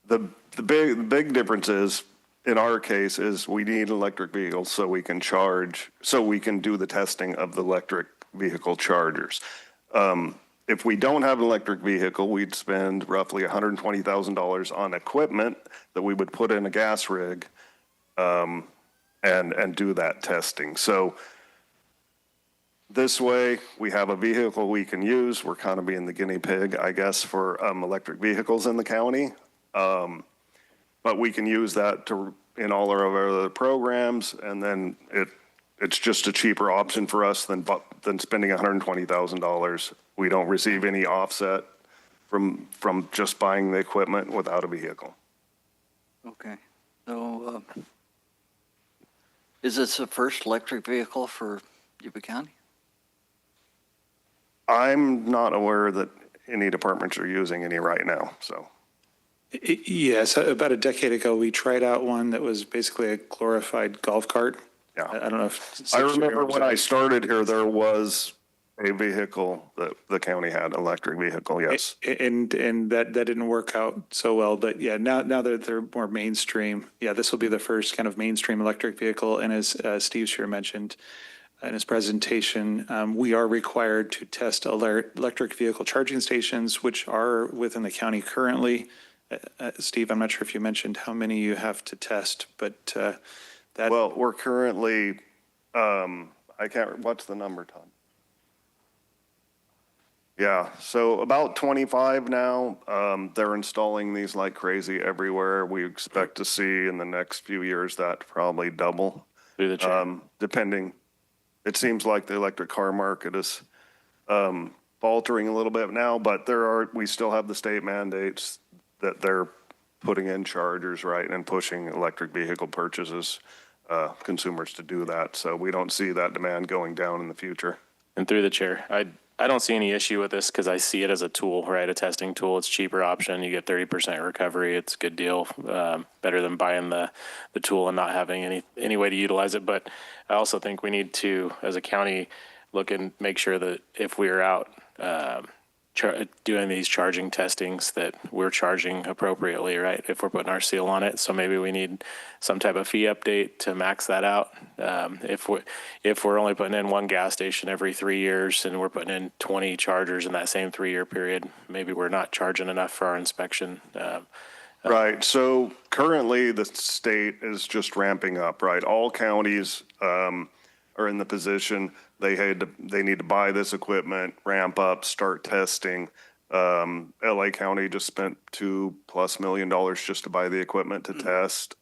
the big difference is, in our case, is we need electric vehicles so we can charge, so we can do the testing of the electric vehicle chargers. If we don't have an electric vehicle, we'd spend roughly $120,000 on equipment that we would put in a gas rig and do that testing. So this way, we have a vehicle we can use. We're kind of being the guinea pig, I guess, for electric vehicles in the county. But we can use that in all our other programs, and then it's just a cheaper option for us than spending $120,000. We don't receive any offset from just buying the equipment without a vehicle. Okay. So is this the first electric vehicle for Yuba County? I'm not aware that any departments are using any right now, so. Yes, about a decade ago, we tried out one that was basically a glorified golf cart. Yeah. I don't know if. I remember when I started here, there was a vehicle that the county had, electric vehicle, yes. And that didn't work out so well, but yeah, now that they're more mainstream, yeah, this will be the first kind of mainstream electric vehicle. And as Steve Shear mentioned in his presentation, we are required to test electric vehicle charging stations, which are within the county currently. Steve, I'm not sure if you mentioned how many you have to test, but Well, we're currently, what's the number, Todd? Yeah, so about 25 now. They're installing these like crazy everywhere. We expect to see in the next few years that probably double. Through the chair. Depending. It seems like the electric car market is faltering a little bit now, but we still have the state mandates that they're putting in chargers, right, and pushing electric vehicle purchases, consumers to do that. So we don't see that demand going down in the future. And through the chair, I don't see any issue with this because I see it as a tool, right? A testing tool. It's a cheaper option. You get 30% recovery. It's a good deal. Better than buying the tool and not having any way to utilize it. But I also think we need to, as a county, look and make sure that if we are out doing these charging testings, that we're charging appropriately, right? If we're putting our seal on it. So maybe we need some type of fee update to max that out. If we're only putting in one gas station every 3 years and we're putting in 20 chargers in that same 3-year period, maybe we're not charging enough for our inspection. Right. So currently the state is just ramping up, right? All counties are in the position they need to buy this equipment, ramp up, start testing. LA County just spent $2+ million just to buy the equipment to test.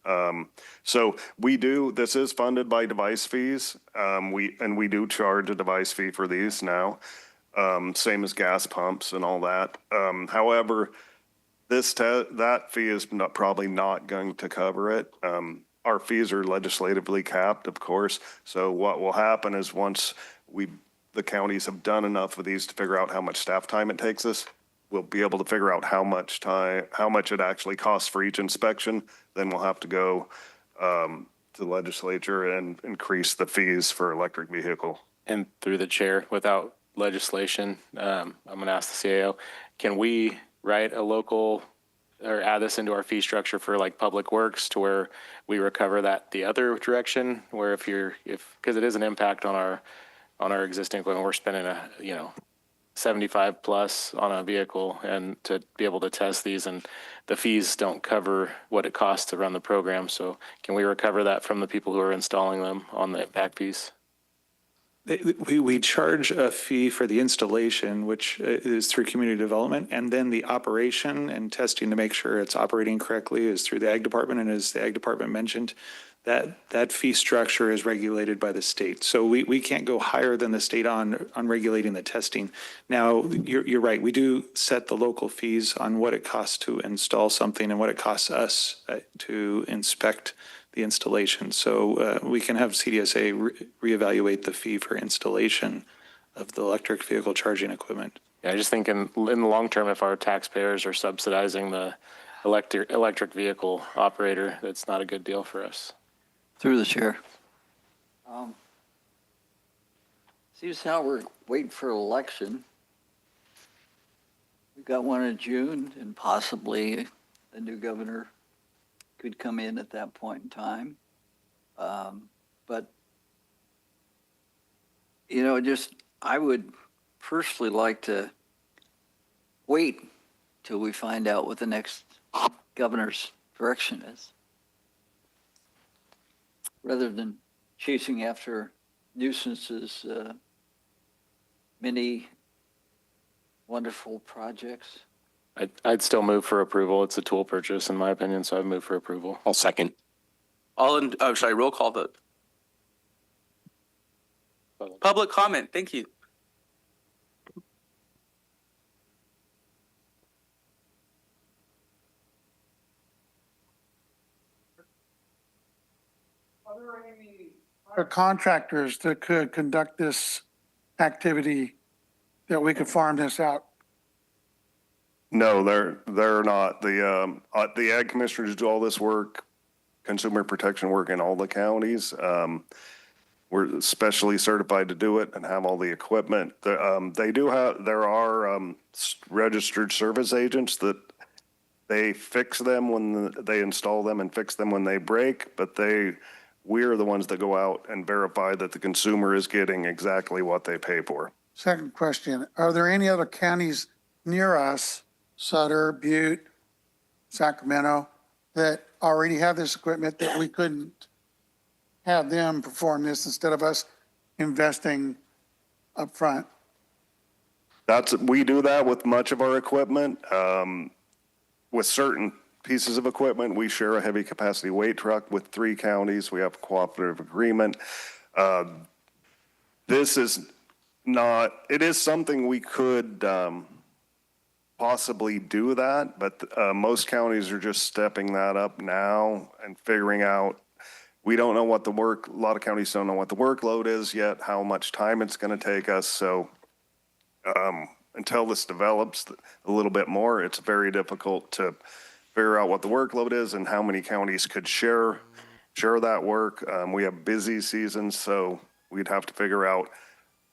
So this is funded by device fees. We do charge a device fee for these now, same as gas pumps and all that. However, that fee is probably not going to cover it. Our fees are legislatively capped, of course. So what will happen is once the counties have done enough of these to figure out how much staff time it takes us, we'll be able to figure out how much it actually costs for each inspection. Then we'll have to go to the legislature and increase the fees for electric vehicle. And through the chair, without legislation, I'm going to ask the CAO, can we write a local or add this into our fee structure for like public works to where we recover that the other direction, where because it is an impact on our existing equipment, we're spending 75 plus on a vehicle and to be able to test these, and the fees don't cover what it costs to run the program. So can we recover that from the people who are installing them on the back piece? We charge a fee for the installation, which is through community development, and then the operation and testing to make sure it's operating correctly is through the Ag Department. And as the Ag Department mentioned, that fee structure is regulated by the state. So we can't go higher than the state on regulating the testing. Now, you're right. We do set the local fees on what it costs to install something and what it costs us to inspect the installation. So we can have CDSA reevaluate the fee for installation of the electric vehicle charging equipment. Yeah, I just think in the long term, if our taxpayers are subsidizing the electric vehicle operator, that's not a good deal for us. Through the chair. See as how we're waiting for an election. We've got one in June, and possibly a new governor could come in at that point in time. But, I would personally like to wait till we find out what the next governor's direction is, rather than chasing after nuisances, many wonderful projects. I'd still move for approval. It's a tool purchase, in my opinion, so I'd move for approval. I'll second. Roll call vote. Public comment. Thank you. Are there any contractors that could conduct this activity that we could farm this out? No, they're not. The ag commissioners do all this work, consumer protection work in all the counties. We're specially certified to do it and have all the equipment. There are registered service agents that they fix them when they install them and fix them when they break, but we're the ones that go out and verify that the consumer is getting exactly what they pay for. Second question, are there any other counties near us, Sutter, Butte, Sacramento, that already have this equipment that we couldn't have them perform this instead of us investing up front? We do that with much of our equipment. With certain pieces of equipment, we share a heavy capacity weight truck with 3 counties. We have a cooperative agreement. This is not, it is something we could possibly do that, but most counties are just stepping that up now and figuring out, we don't know what a lot of counties don't know what the workload is yet, how much time it's going to take us. So until this develops a little bit more, it's very difficult to figure out what the workload is and how many counties could share that work. We have busy seasons, so we'd have to figure out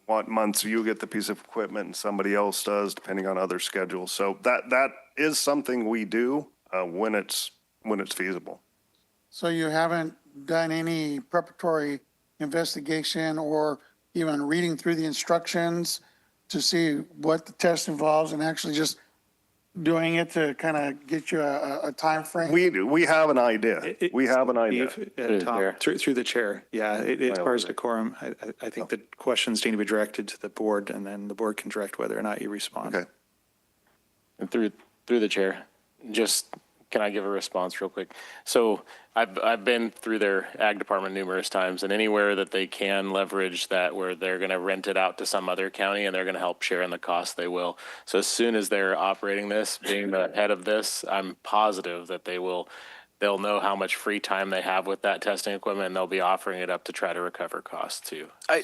what months you get the piece of equipment and somebody else does, depending on other schedules. So that is something we do when it's feasible. So you haven't done any preparatory investigation or even reading through the instructions to see what the test involves and actually just doing it to kind of get you a time frame? We have an idea. We have an idea. Tom, through the chair. Yeah, as far as decorum, I think the questions need to be directed to the board, and then the board can direct whether or not you respond. Okay. And through the chair, just, can I give a response real quick? So I've been through their ag department numerous times, and anywhere that they can leverage that where they're going to rent it out to some other county and they're going to help share in the cost, they will. So as soon as they're operating this, being the head of this, I'm positive that they'll know how much free time they have with that testing equipment, and they'll be offering it up to try to recover costs too. I'm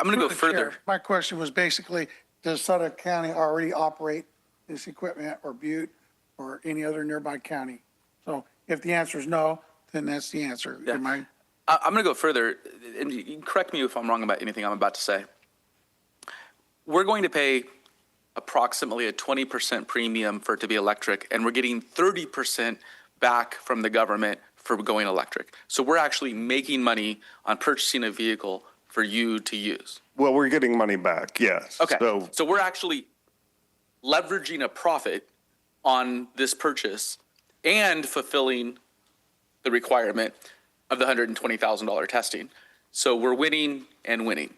going to go further. My question was basically, does Sutter County already operate this equipment, or Butte or any other nearby county? So if the answer is no, then that's the answer. Yeah. I'm going to go further, and you can correct me if I'm wrong about anything I'm about to say. We're going to pay approximately a 20% premium for it to be electric, and we're getting 30% back from the government for going electric. So we're actually making money on purchasing a vehicle for you to use. Well, we're getting money back, yes. Okay, so we're actually leveraging a profit on this purchase and fulfilling the requirement of the $120,000 testing. So we're winning and winning.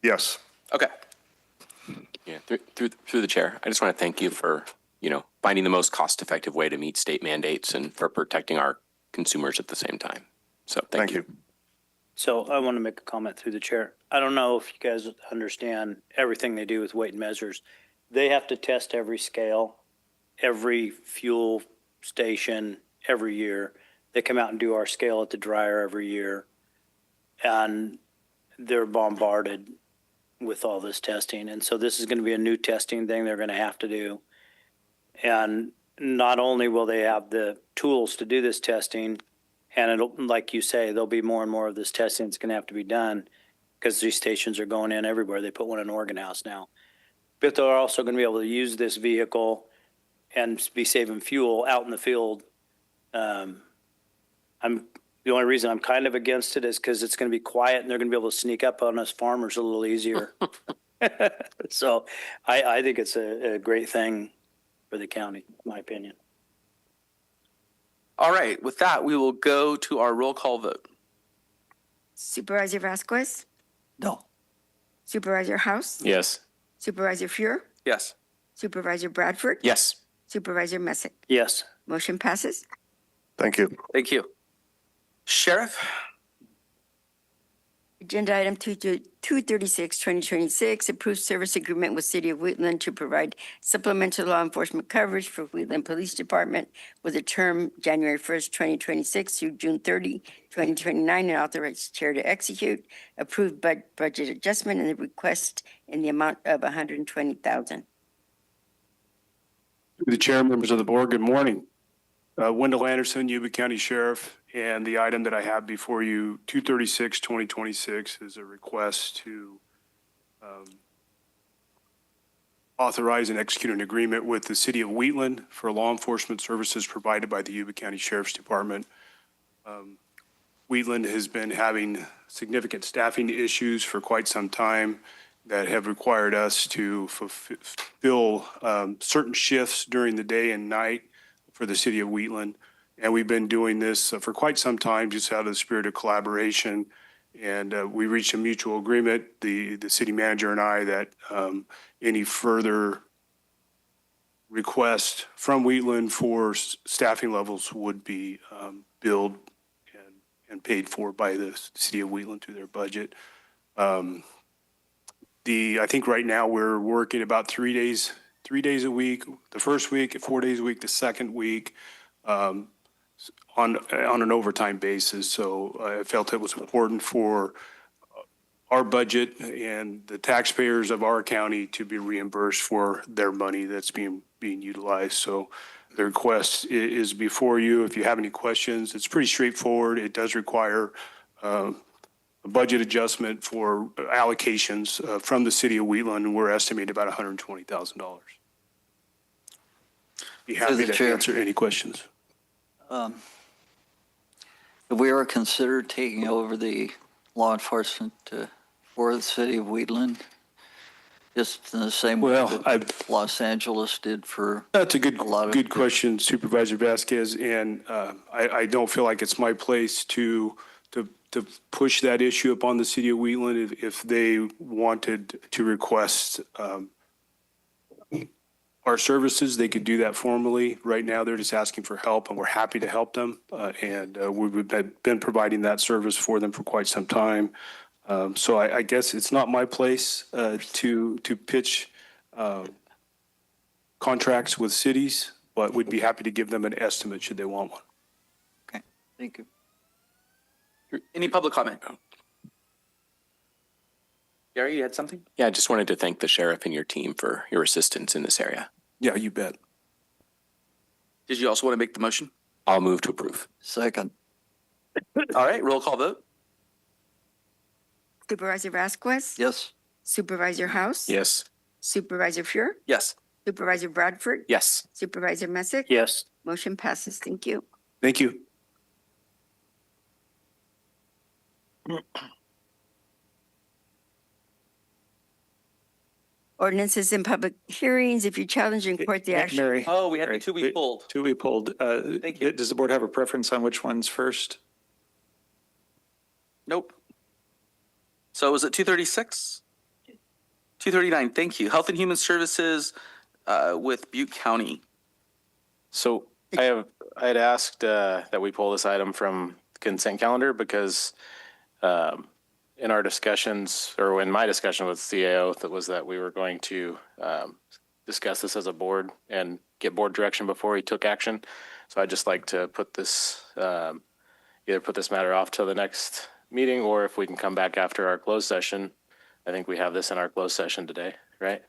Yes. Okay. Yeah, through the chair, I just want to thank you for, finding the most cost-effective way to meet state mandates and for protecting our consumers at the same time. So thank you. So I want to make a comment through the chair. I don't know if you guys understand everything they do with weight and measures. They have to test every scale, every fuel station every year. They come out and do our scale at the dryer every year. And they're bombarded with all this testing. And so this is going to be a new testing thing they're going to have to do. And not only will they have the tools to do this testing, and it'll, like you say, there'll be more and more of this testing that's going to have to be done because these stations are going in everywhere. They put one in Oregon House now. But they're also going to be able to use this vehicle and be saving fuel out in the field. The only reason I'm kind of against it is because it's going to be quiet and they're going to be able to sneak up on us farmers a little easier. So I think it's a great thing for the county, in my opinion. All right. With that, we will go to our roll call vote. Supervisor Vasquez? No. Supervisor House? Yes. Supervisor Fuhr? Yes. Supervisor Bradford? Yes. Supervisor Messick? Yes. Motion passes. Thank you. Thank you. Sheriff? Agenda item 236, 2026, approved service agreement with City of Wheatland to provide supplemental law enforcement coverage for Wheatland Police Department with a term January 1st, 2026 through June 30, 2029, and authorize chair to execute. Approved budget adjustment and the request in the amount of $120,000. To the chair, members of the board, good morning. Wendell Anderson, Yuba County Sheriff, and the item that I have before you, 236, 2026, is a request to authorize and execute an agreement with the City of Wheatland for law enforcement services provided by the Yuba County Sheriff's Department. Wheatland has been having significant staffing issues for quite some time that have required us to fulfill certain shifts during the day and night for the City of Wheatland. And we've been doing this for quite some time, just out of the spirit of collaboration. And we reached a mutual agreement, the city manager and I, that any further request from Wheatland for staffing levels would be billed and paid for by the City of Wheatland through their budget. I think right now we're working about 3 days a week, the first week, 4 days a week, the second week, on an overtime basis. So I felt it was important for our budget and the taxpayers of our county to be reimbursed for their money that's being utilized. So the request is before you. If you have any questions, it's pretty straightforward. It does require a budget adjustment for allocations from the city of Wheatland, and we're estimating about $120,000. Be happy to answer any questions. Have we ever considered taking over the law enforcement for the city of Wheatland? Just in the same way that Los Angeles did for That's a good lot of question, Supervisor Vasquez, and I don't feel like it's my place to push that issue upon the city of Wheatland. If they wanted to request our services, they could do that formally. Right now, they're just asking for help, and we're happy to help them. And we've been providing that service for them for quite some time. So I guess it's not my place to pitch contracts with cities, but we'd be happy to give them an estimate should they want one. Okay, thank you. Any public comment? Gary, you had something? Yeah, I just wanted to thank the sheriff and your team for your assistance in this area. Yeah, you bet. Did you also want to make the motion? I'll move to approve. Second. All right, roll call vote. Supervisor Vasquez? Yes. Supervisor House? Yes. Supervisor Fuhr? Yes. Supervisor Bradford? Yes. Supervisor Messick? Yes. Motion passes. Thank you. Thank you. Ordinances in public hearings. If you challenge in court the action. Mary. Oh, we had Mary, two we pulled. Two we pulled. Thank you. Does the board have a preference on which one's first? Nope. So was it 236? 239, thank you. Health and Human Services with Butte County. So I had asked that we pull this item from consent calendar because in our discussions, or in my discussion with CAO, that we were going to discuss this as a board and get board direction before we took action. So I'd just like to put this, either put this matter off till the next meeting, or if we can come back after our closed session. I think we have this in our closed session today, right?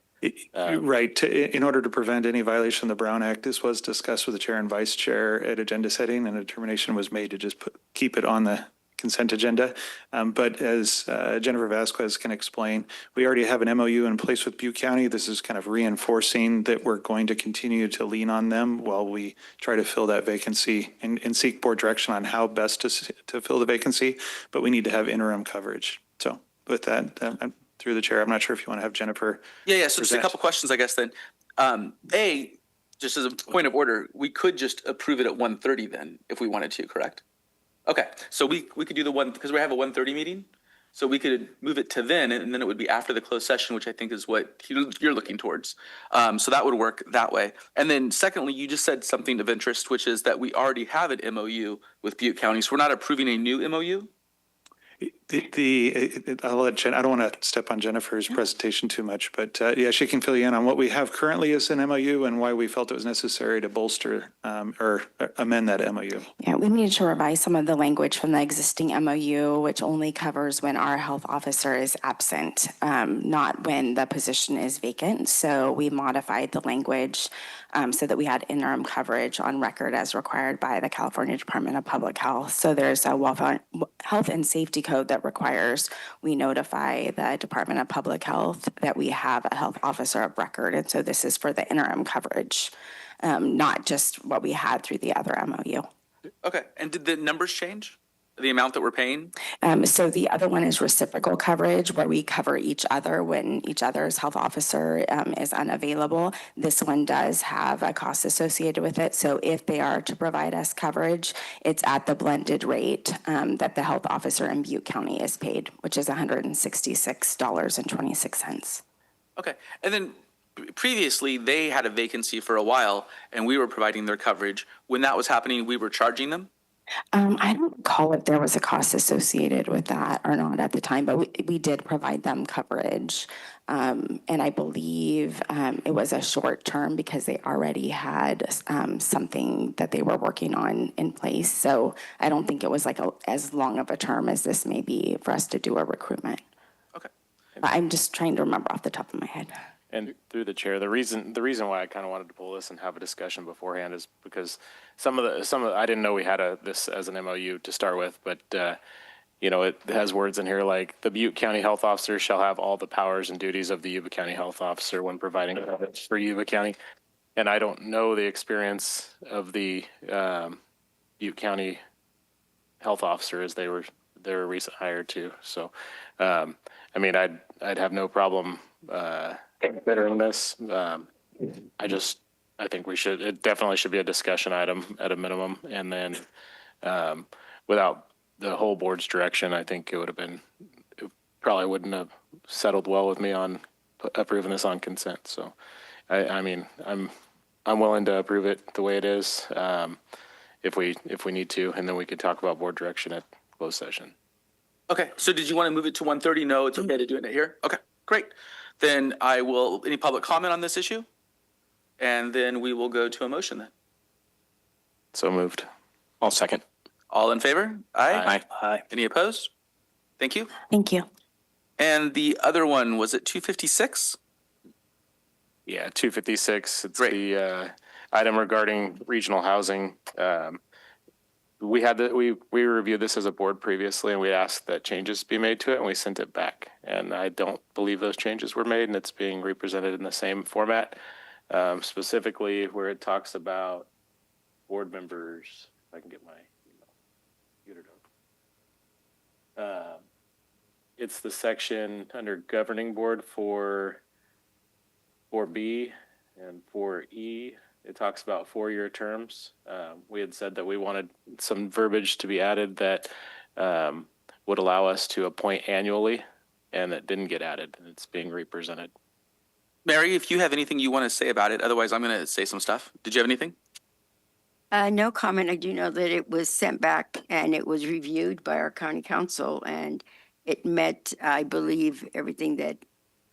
Right. In order to prevent any violation of the Brown Act, this was discussed with the chair and vice chair at agenda setting, and a determination was made to just keep it on the consent agenda. But as Jennifer Vasquez can explain, we already have an MOU in place with Butte County. This is kind of reinforcing that we're going to continue to lean on them while we try to fill that vacancy and seek board direction on how best to fill the vacancy. But we need to have interim coverage. So with that, through the chair, I'm not sure if you want to have Jennifer. Yeah. So just a couple questions, I guess, then. Just as a point of order, we could just approve it at 1:30 then, if we wanted to, correct? Okay, so we could do the one, because we have a 1:30 meeting, so we could move it to then, and then it would be after the closed session, which I think is what you're looking towards. So that would work that way. And then secondly, you just said something of interest, which is that we already have an MOU with Butte County, so we're not approving a new MOU? I'll let Jen, I don't want to step on Jennifer's presentation too much, but yeah, she can fill you in on what we have currently as an MOU and why we felt it was necessary to bolster or amend that MOU. Yeah, we needed to revise some of the language from the existing MOU, which only covers when our health officer is absent, not when the position is vacant. So we modified the language so that we had interim coverage on record as required by the California Department of Public Health. So there's a health and safety code that requires we notify the Department of Public Health that we have a health officer of record. And so this is for the interim coverage, not just what we had through the other MOU. Okay, and did the numbers change? The amount that we're paying? So the other one is reciprocal coverage, where we cover each other when each other's health officer is unavailable. This one does have a cost associated with it. So if they are to provide us coverage, it's at the blended rate that the health officer in Butte County is paid, which is $166.26. Okay, and then previously they had a vacancy for a while and we were providing their coverage. When that was happening, we were charging them? I don't recall if there was a cost associated with that or not at the time, but we did provide them coverage. And I believe it was a short term because they already had something that they were working on in place. So I don't think it was like as long of a term as this may be for us to do a recruitment. Okay. But I'm just trying to remember off the top of my head. And through the chair, the reason why I kind of wanted to pull this and have a discussion beforehand is because some of I didn't know we had this as an MOU to start with, but you know, it has words in here like the Butte County Health Officer shall have all the powers and duties of the Yuba County Health Officer when providing coverage for Yuba County. And I don't know the experience of the Butte County Health Officer as they were recently hired too. So, I mean, I'd have no problem considering this. I think it definitely should be a discussion item at a minimum. And then without the whole board's direction, I think it probably wouldn't have settled well with me on approving this on consent. So I mean, I'm willing to approve it the way it is if we need to, and then we could talk about board direction at closed session. Okay, so did you want to move it to 1:30? No, it's okay to do it here? Okay, great. Then any public comment on this issue? And then we will go to a motion then. So moved. I'll second. All in favor? Aye. Aye. Aye. Any opposed? Thank you. Thank you. And the other one, was it 256? Yeah, 256. It's Great. the item regarding regional housing. We reviewed this as a board previously, and we asked that changes be made to it, and we sent it back. And I don't believe those changes were made, and it's being represented in the same format, specifically where it talks about board members. If I can get my email. It's the section under governing board for 4B and 4E. It talks about 4-year terms. We had said that we wanted some verbiage to be added that would allow us to appoint annually, and that didn't get added, and it's being represented. Mary, if you have anything you want to say about it, otherwise I'm going to say some stuff. Did you have anything? No comment. I do know that it was sent back and it was reviewed by our county council, and it met, I believe, everything that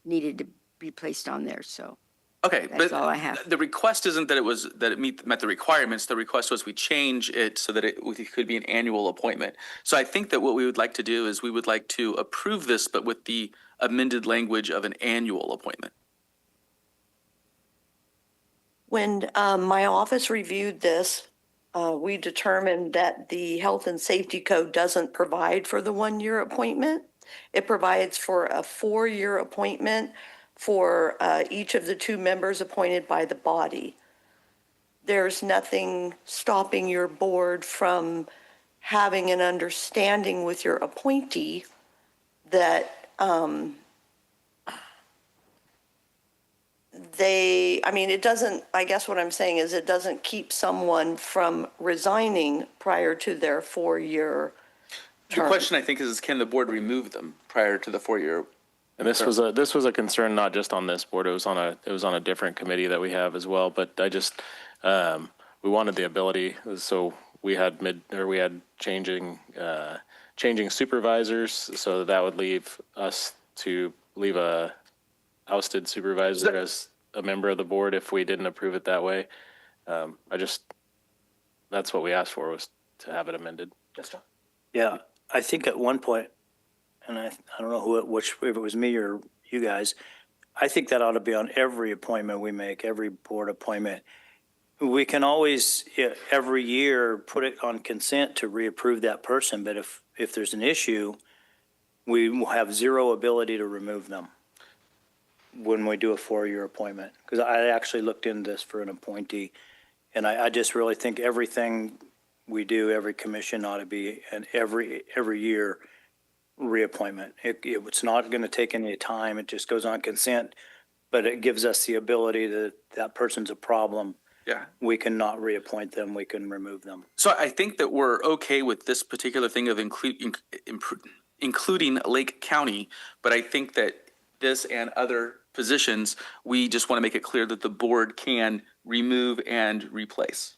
needed to be placed on there. So Okay, that's but all I have. the request isn't that it met the requirements. The request was we change it so that it could be an annual appointment. So I think that what we would like to do is we would like to approve this, but with the amended language of an annual appointment. When my office reviewed this, we determined that the Health and Safety Code doesn't provide for the 1-year appointment. It provides for a 4-year appointment for each of the 2 members appointed by the body. There's nothing stopping your board from having an understanding with your appointee that it doesn't, I guess what I'm saying is it doesn't keep someone from resigning prior to their 4-year term. The question I think is can the board remove them prior to the 4-year? And this was a concern not just on this board. It was on a different committee that we have as well. But I just we wanted the ability. So we had changing supervisors. So that would leave us to leave a ousted supervisor as a member of the board if we didn't approve it that way. That's what we asked for, was to have it amended. Yeah, I think at one point, and I don't know if it was me or you guys, I think that ought to be on every appointment we make, every board appointment. We can always, every year, put it on consent to reapprove that person, but if there's an issue, we will have zero ability to remove them when we do a 4-year appointment. Because I actually looked into this for an appointee, and I just really think everything we do, every commission ought to be an every year reappointment. It's not going to take any time. It just goes on consent, but it gives us the ability that person's a problem. Yeah. We can not reappoint them. We can remove them. So I think that we're okay with this particular thing of including Lake County, but I think that this and other positions, we just want to make it clear that the board can remove and replace.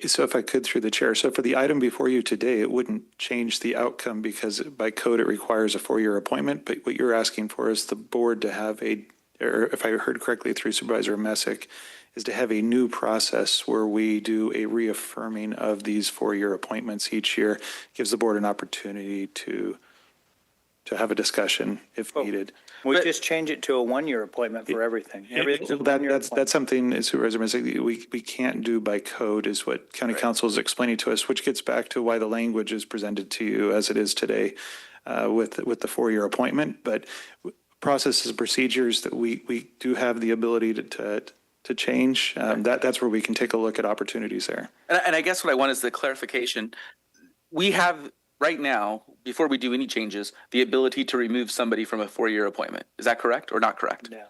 So if I could through the chair, so for the item before you today, it wouldn't change the outcome because by code it requires a 4-year appointment. But what you're asking for is the board to have or if I heard correctly through Supervisor Messick, is to have a new process where we do a reaffirming of these 4-year appointments each year. Gives the board an opportunity to have a discussion if needed. We just change it to a 1-year appointment for everything. Everything's a 1-year That's appointment. something, Supervisor Messick, we can't do by code is what county council is explaining to us, which gets back to why the language is presented to you as it is today with the 4-year appointment. But processes and procedures that we do have the ability to change. That's where we can take a look at opportunities there. And I guess what I want is the clarification. We have right now, before we do any changes, the ability to remove somebody from a 4-year appointment. Is that correct or not correct? No.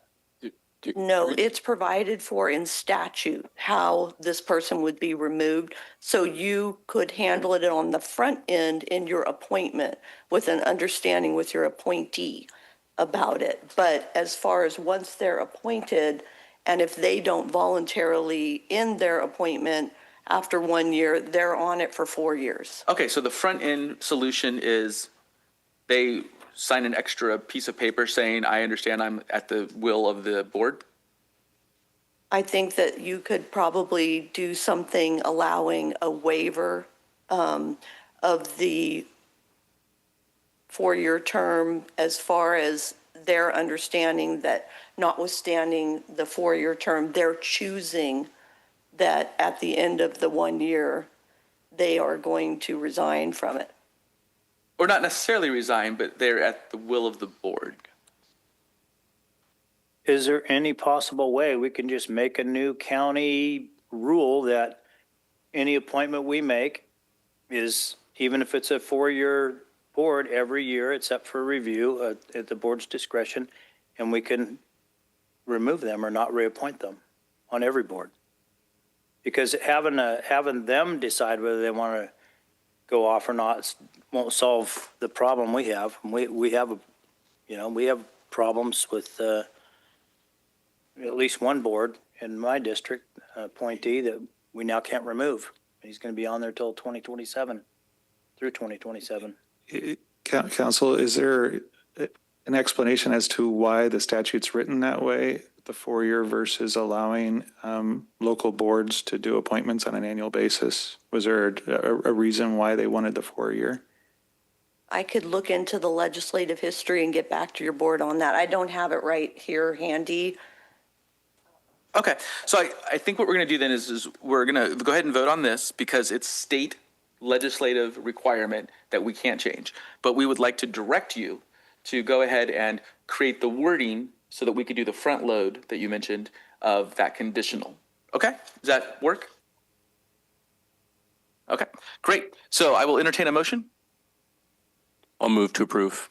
No, it's provided for in statute how this person would be removed. So you could handle it on the front end in your appointment with an understanding with your appointee about it. But as far as once they're appointed, and if they don't voluntarily end their appointment after 1 year, they're on it for 4 years. Okay, so the front end solution is they sign an extra piece of paper saying, I understand I'm at the will of the board? I think that you could probably do something allowing a waiver of the 4-year term as far as their understanding that notwithstanding the 4-year term, they're choosing that at the end of the 1 year, they are going to resign from it. Or not necessarily resign, but they're at the will of the board. Is there any possible way we can just make a new county rule that any appointment we make is, even if it's a 4-year board, every year it's up for review at the board's discretion, and we can remove them or not reappoint them on every board? Because having them decide whether they want to go off or not won't solve the problem we have. We have problems with at least one board in my district appointee that we now can't remove. He's going to be on there till 2027, through 2027. Council, is there an explanation as to why the statute's written that way, the 4-year versus allowing local boards to do appointments on an annual basis? Was there a reason why they wanted the 4-year? I could look into the legislative history and get back to your board on that. I don't have it right here handy. Okay, so I think what we're going to do then is we're going to go ahead and vote on this because it's state legislative requirement that we can't change. But we would like to direct you to go ahead and create the wording so that we could do the front load that you mentioned of that conditional. Okay, does that work? Okay, great. So I will entertain a motion. I'll move to approve.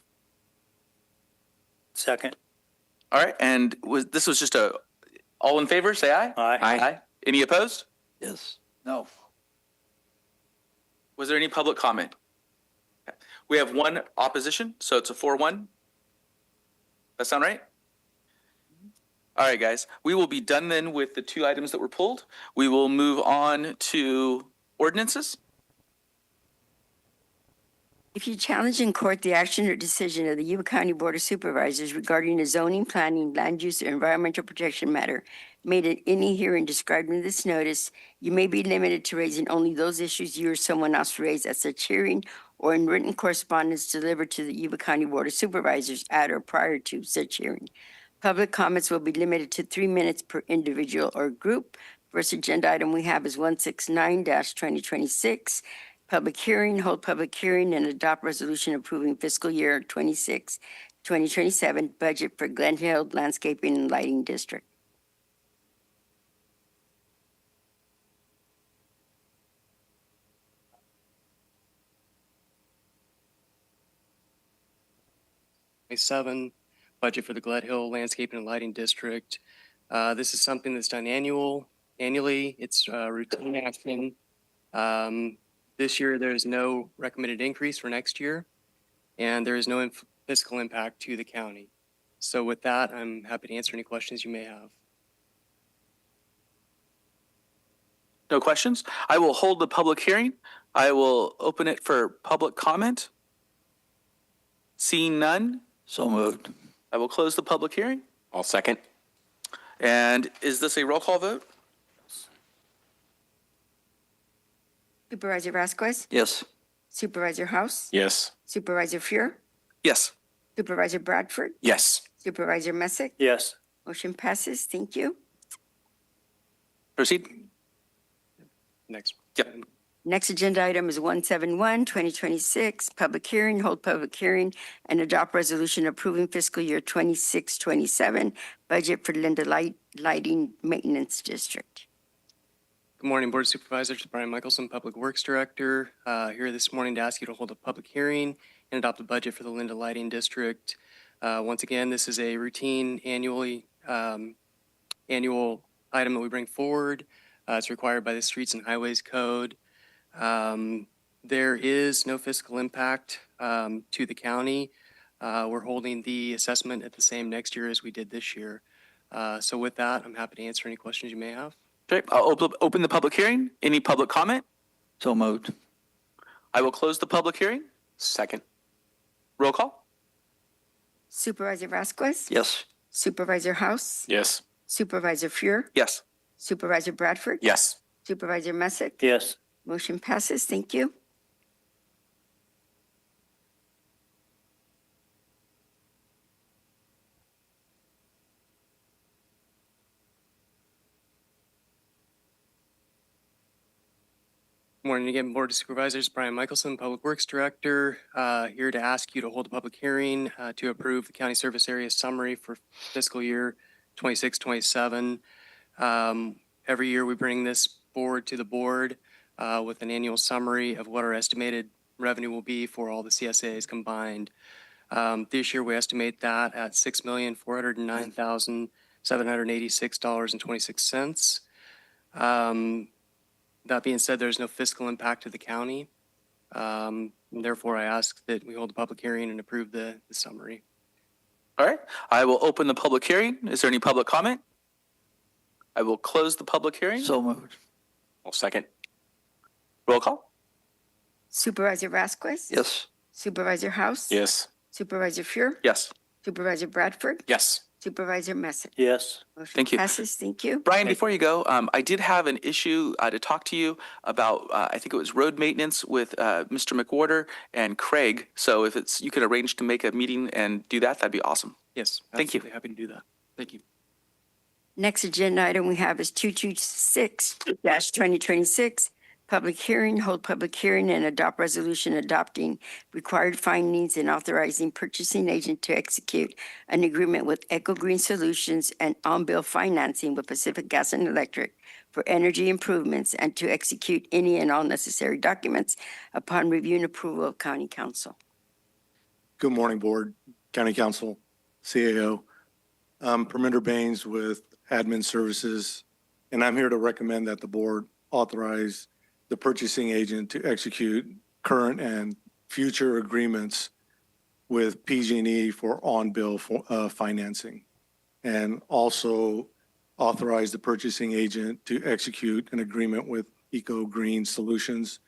Second. All right, and this was just all in favor, say aye. Aye. Aye. Any opposed? Yes. No. Was there any public comment? Okay. We have one opposition, so it's a 4-1. That sound right? All right, guys. We will be done then with the 2 items that were pulled. We will move on to ordinances. If you challenge in court the action or decision of the Yuba County Board of Supervisors regarding a zoning, planning, land use, or environmental protection matter made at any hearing described in this notice, you may be limited to raising only those issues you or someone else raised at such hearing or in written correspondence delivered to the Yuba County Board of Supervisors at or prior to such hearing. Public comments will be limited to 3 minutes per individual or group. First agenda item we have is 169-2026. Public hearing, hold public hearing, and adopt resolution approving fiscal year 2027 budget for Glen Hill Landscaping and Lighting District. Budget for the Glen Hill Landscaping and Lighting District. This is something that's done annually. It's routine action. This year, there is no recommended increase for next year, and there is no fiscal impact to the county. So with that, I'm happy to answer any questions you may have. No questions? I will hold the public hearing. I will open it for public comment. Seeing none, So moved. I will close the public hearing. I'll second. And is this a roll call vote? Supervisor Vasquez, Yes. Supervisor House, Yes. Supervisor Fuhr, Yes. Supervisor Bradford, Yes. Supervisor Messick. Yes. Motion passes. Thank you. Proceed. Next. Yep. Next agenda item is 171, 2026, public hearing, hold public hearing, and adopt resolution approving fiscal year 26-27 budget for Linda Lighting Maintenance District. Good morning, Board of Supervisors. Brian Michelson, Public Works Director, here this morning to ask you to hold a public hearing and adopt a budget for the Linda Lighting District. Once again, this is a routine annual item that we bring forward. It's required by the Streets and Highways Code. There is no fiscal impact to the county. We're holding the assessment at the same next year as we did this year. So with that, I'm happy to answer any questions you may have. Okay, I'll open the public hearing. Any public comment? So moved. I will close the public hearing. Second. Roll call. Supervisor Vasquez, Yes. Supervisor House, Yes. Supervisor Fuhr, Yes. Supervisor Bradford, Yes. Supervisor Messick. Yes. Motion passes. Thank you. Morning again, Board of Supervisors. Brian Michelson, Public Works Director, here to ask you to hold a public hearing to approve the county service area summary for fiscal year 26-27. Every year we bring this forward to the board with an annual summary of what our estimated revenue will be for all the CSAs combined. This year we estimate that at $6,409,786.26. That being said, there's no fiscal impact to the county. Therefore, I ask that we hold a public hearing and approve the summary. All right. I will open the public hearing. Is there any public comment? I will close the public hearing. So moved. I'll second. Roll call. Supervisor Vasquez, Yes. Supervisor House, Yes. Supervisor Fuhr, Yes. Supervisor Bradford, Yes. Supervisor Messick. Yes. Motion Thank you. passes. Thank you. Brian, before you go, I did have an issue to talk to you about, I think it was road maintenance with Mr. McWhorter and Craig. So if you could arrange to make a meeting and do that, that'd be awesome. Yes, Thank you. absolutely happy to do that. Thank you. Next agenda item we have is 226-2026, public hearing, hold public hearing, and adopt resolution adopting required findings and authorizing purchasing agent to execute an agreement with Eco Green Solutions and on-bill financing with Pacific Gas and Electric for energy improvements and to execute any and all necessary documents upon review and approval of County Council. Good morning, Board, County Council, CAO. Perminder Baines with Admin Services, and I'm here to recommend that the board authorize the purchasing agent to execute current and future agreements with PG&E for on-bill financing, and also authorize the purchasing agent to execute an agreement with Eco Green Solutions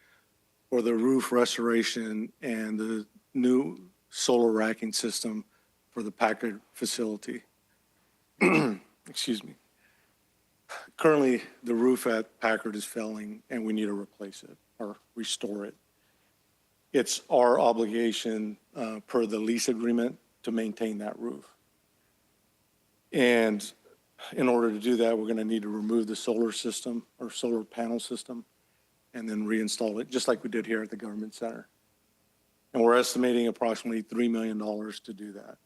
for the roof restoration and the new solar racking system for the Packard facility. Excuse me. Currently, the roof at Packard is failing and we need to replace it or restore it. It's our obligation per the lease agreement to maintain that roof. And in order to do that, we're going to need to remove the solar system or solar panel system and then reinstall it, just like we did here at the Government Center. And we're estimating approximately $3 million to do that.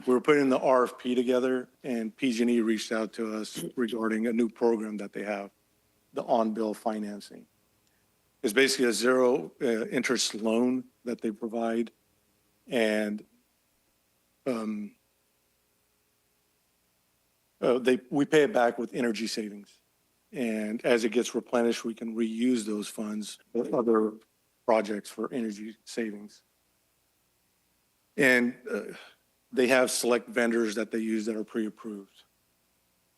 We were putting the RFP together and PG&E reached out to us regarding a new program that they have, the on-bill financing. It's basically a zero interest loan that they provide. And we pay it back with energy savings. And as it gets replenished, we can reuse those funds for other projects for energy savings. And they have select vendors that they use that are pre-approved.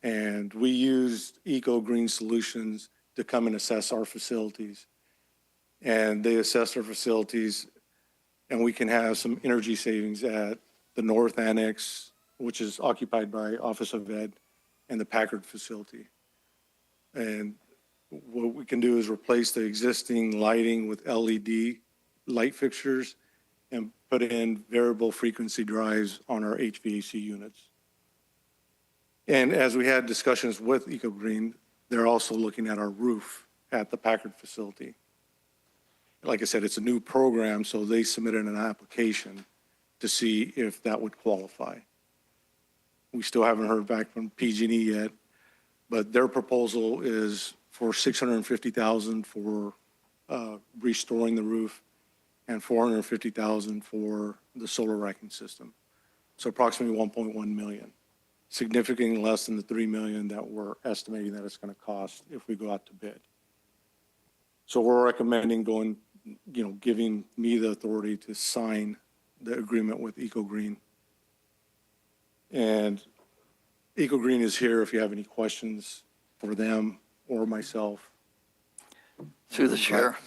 And we used Eco Green Solutions to come and assess our facilities. And they assessed our facilities, and we can have some energy savings at the North Annex, which is occupied by Office of Ed, and the Packard facility. And what we can do is replace the existing lighting with LED light fixtures and put in variable frequency drives on our HVAC units. And as we had discussions with EcoGreen, they're also looking at our roof at the Packard facility. Like I said, it's a new program, so they submitted an application to see if that would qualify. We still haven't heard back from PG&E yet, but their proposal is for $650,000 for restoring the roof and $450,000 for the solar racking system. So approximately 1.1 million, significantly less than the 3 million that we're estimating that it's going to cost if we go out to bid. So we're recommending going, giving me the authority to sign the agreement with EcoGreen. And EcoGreen is here if you have any questions for them or myself. Through the chair.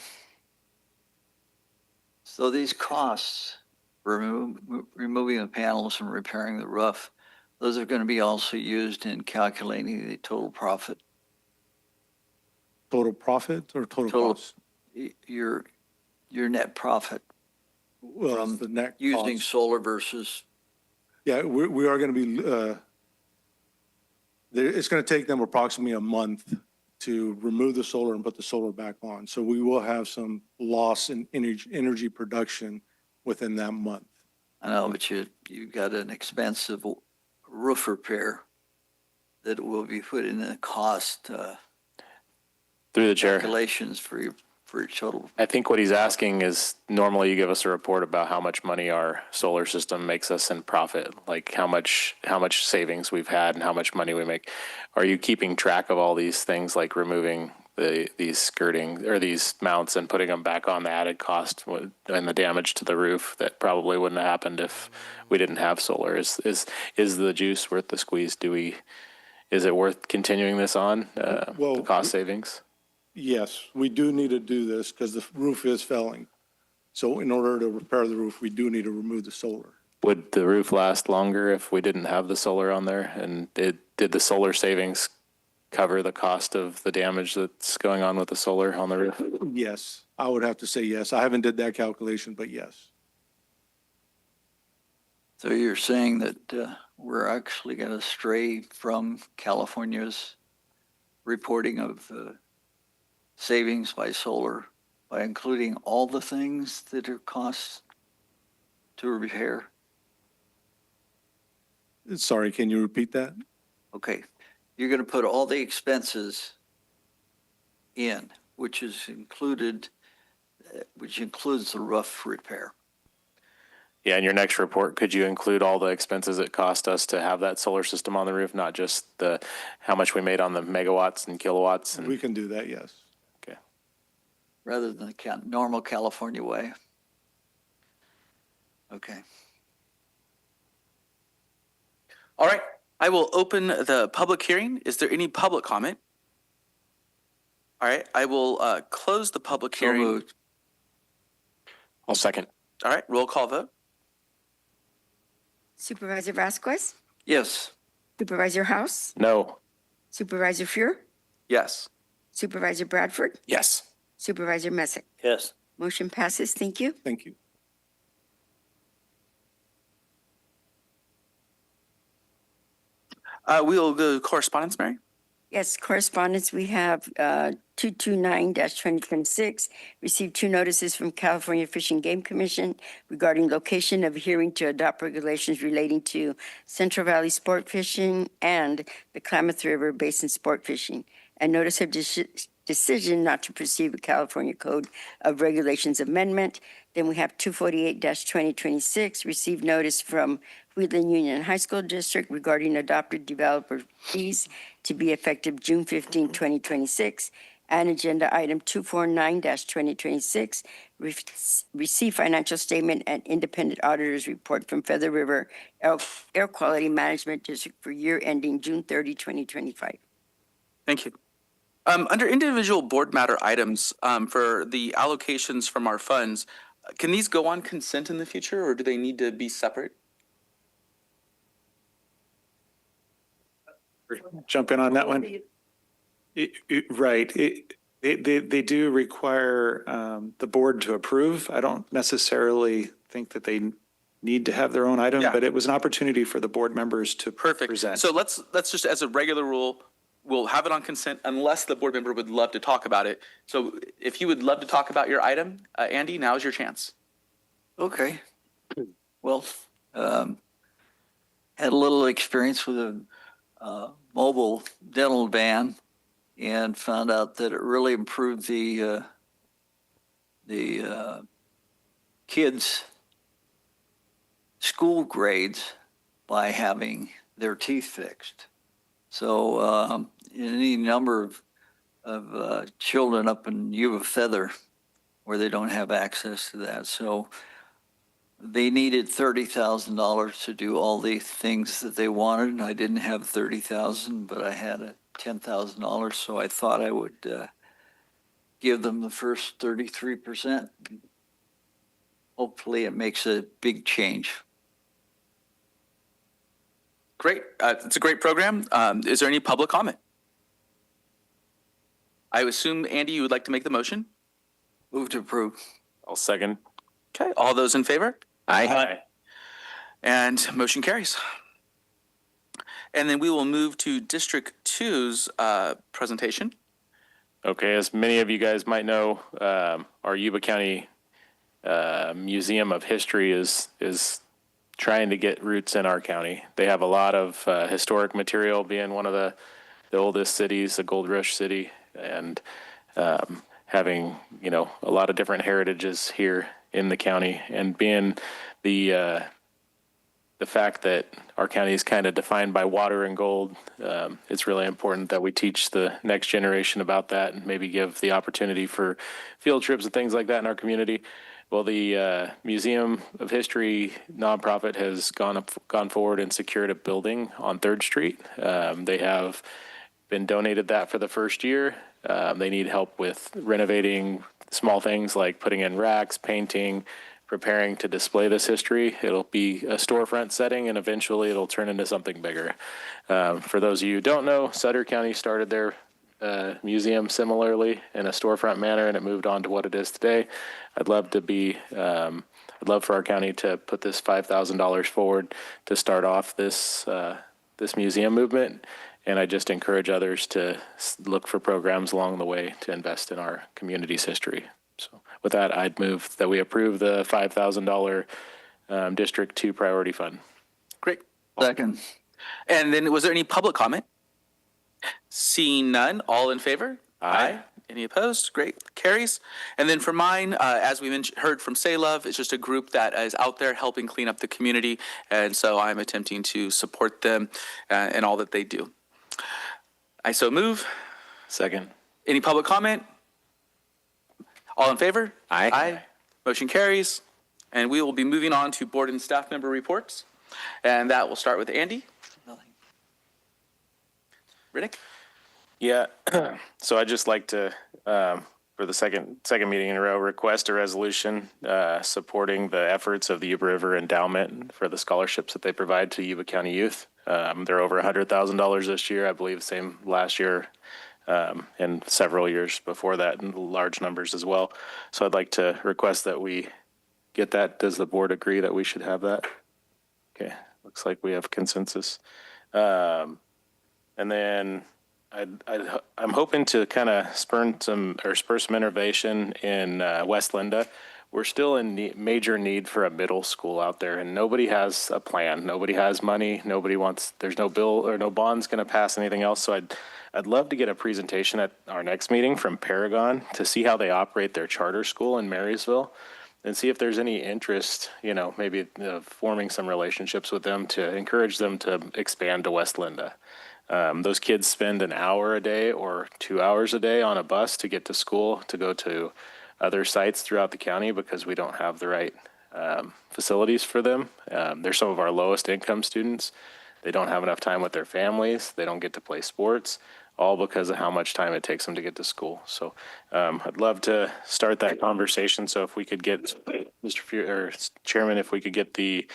So these costs, removing the panels and repairing the roof, those are going to be also used in calculating the total profit. Total profit or total cost? Your net profit. Well, from the net using cost. solar versus. Yeah, we are going to be, it's going to take them approximately a month to remove the solar and put the solar back on. So we will have some loss in energy production within that month. I know, but you got an expensive roof repair that will be put in the cost Through the chair. calculations for your total. I think what he's asking is normally you give us a report about how much money our solar system makes us in profit, like how much savings we've had and how much money we make. Are you keeping track of all these things, like removing these skirting or these mounts and putting them back on, the added cost and the damage to the roof that probably wouldn't have happened if we didn't have solar? Is the juice worth the squeeze? Is it worth continuing this on, the cost savings? Yes, we do need to do this because the roof is failing. So in order to repair the roof, we do need to remove the solar. Would the roof last longer if we didn't have the solar on there? And did the solar savings cover the cost of the damage that's going on with the solar on the roof? Yes, I would have to say yes. I haven't did that calculation, but yes. So you're saying that we're actually going to stray from California's reporting of savings by solar by including all the things that are costs to repair? Sorry, can you repeat that? Okay, you're going to put all the expenses in, which includes the roof repair. Yeah, in your next report, could you include all the expenses it cost us to have that solar system on the roof, not just how much we made on the megawatts and kilowatts? We can do that, yes. Okay. Rather than the normal California way. Okay. All right, I will open the public hearing. Is there any public comment? All right, I will close the public hearing. moved. I'll second. All right, roll call vote. Supervisor Vasquez, Yes. Supervisor House, No. Supervisor Fuhr, Yes. Supervisor Bradford, Yes. Supervisor Messick. Yes. Motion passes. Thank you. Thank you. We will go to correspondence, Mary. Yes, correspondence, we have 229-2026, received 2 notices from California Fish and Game Commission regarding location of hearing to adopt regulations relating to Central Valley sport fishing and the Klamath River Basin sport fishing, and notice of decision not to proceed with California Code of Regulations Amendment. Then we have 248-2026, received notice from Wheatland Union High School District regarding adopted developer fees to be effective June 15, 2026. And agenda item 249-2026, receive financial statement and independent auditor's report from Feather River Air Quality Management District for year ending June 30, 2025. Thank you. Under individual board matter items, for the allocations from our funds, can these go on consent in the future, or do they need to be separate? Jump in on that one. Right. They do require the board to approve. I don't necessarily think that they need to have their own item, but it was an opportunity for the board members to present. So let's just, as a regular rule, we'll have it on consent unless the board member would love to talk about it. So if you would love to talk about your item, Andy, now is your chance. Okay. Well, had a little experience with a mobile dental van and found out that it really improved the kids' school grades by having their teeth fixed. So any number of children up in Yuba-Sutter where they don't have access to that. So they needed $30,000 to do all the things that they wanted. I didn't have $30,000, but I had $10,000, so I thought I would give them the first 33%. Hopefully it makes a big change. Great. It's a great program. Is there any public comment? I assume, Andy, you would like to make the motion? Move to approve. I'll second. Okay. All those in favor? Aye. And motion carries. And then we will move to District 2's presentation. Okay, as many of you guys might know, our Yuba County Museum of History is trying to get roots in our county. They have a lot of historic material, being one of the oldest cities, a gold rush city, and having, a lot of different heritages here in the county, and being the fact that our county is kind of defined by water and gold, it's really important that we teach the next generation about that and maybe give the opportunity for field trips and things like that in our community. Well, the Museum of History nonprofit has gone forward and secured a building on 3rd Street. They have been donated that for the first year. They need help with renovating small things like putting in racks, painting, preparing to display this history. It'll be a storefront setting, and eventually it'll turn into something bigger. For those of you who don't know, Sutter County started their museum similarly in a storefront manner, and it moved on to what it is today. I'd love for our county to put this $5,000 forward to start off this museum movement. And I just encourage others to look for programs along the way to invest in our community's history. So with that, I'd move that we approve the $5,000 District 2 Priority Fund. Great. Second. And then was there any public comment? Seeing none, all in favor? Aye. Any opposed? Great. Carries. And then for mine, as we heard from Say Love, it's just a group that is out there helping clean up the community. And so I'm attempting to support them in all that they do. I so move. Second. Any public comment? All in favor? Aye. Aye. Motion carries. And we will be moving on to board and staff member reports. And that will start with Andy. Riddick? Yeah, so I'd just like to, for the second meeting in a row, request a resolution supporting the efforts of the Yuba River Endowment for the scholarships that they provide to Yuba County youth. They're over $100,000 this year, I believe, same last year, and several years before that, and large numbers as well. So I'd like to request that we get that. Does the board agree that we should have that? Okay, looks like we have consensus. And then I'm hoping to kind of spur some innovation in West Linda. We're still in major need for a middle school out there, and nobody has a plan. Nobody has money. There's no bill or no bonds going to pass anything else. So I'd love to get a presentation at our next meeting from Paragon to see how they operate their charter school in Marysville, and see if there's any interest, maybe forming some relationships with them to encourage them to expand to West Linda. Those kids spend an hour a day or 2 hours a day on a bus to get to school, to go to other sites throughout the county because we don't have the right facilities for them. They're some of our lowest income students. They don't have enough time with their families. They don't get to play sports, all because of how much time it takes them to get to school. So I'd love to start that conversation. So if we could get Chairman, if we could get the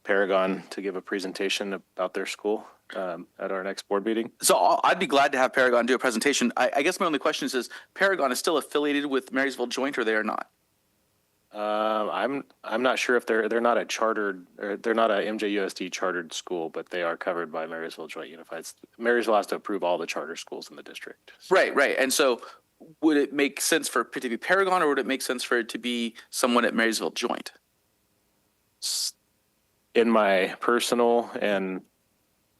Paragon to give a presentation about their school at our next board meeting. So I'd be glad to have Paragon do a presentation. I guess my only question is Paragon is still affiliated with Marysville Joint, or they are not? I'm not sure if they're not a chartered, or they're not a MJUSD chartered school, but they are covered by Marysville Joint Unified. Marysville has to approve all the charter schools in the district. So. Right. And so would it make sense for it to be Paragon, or would it make sense for it to be someone at Marysville Joint? In my personal and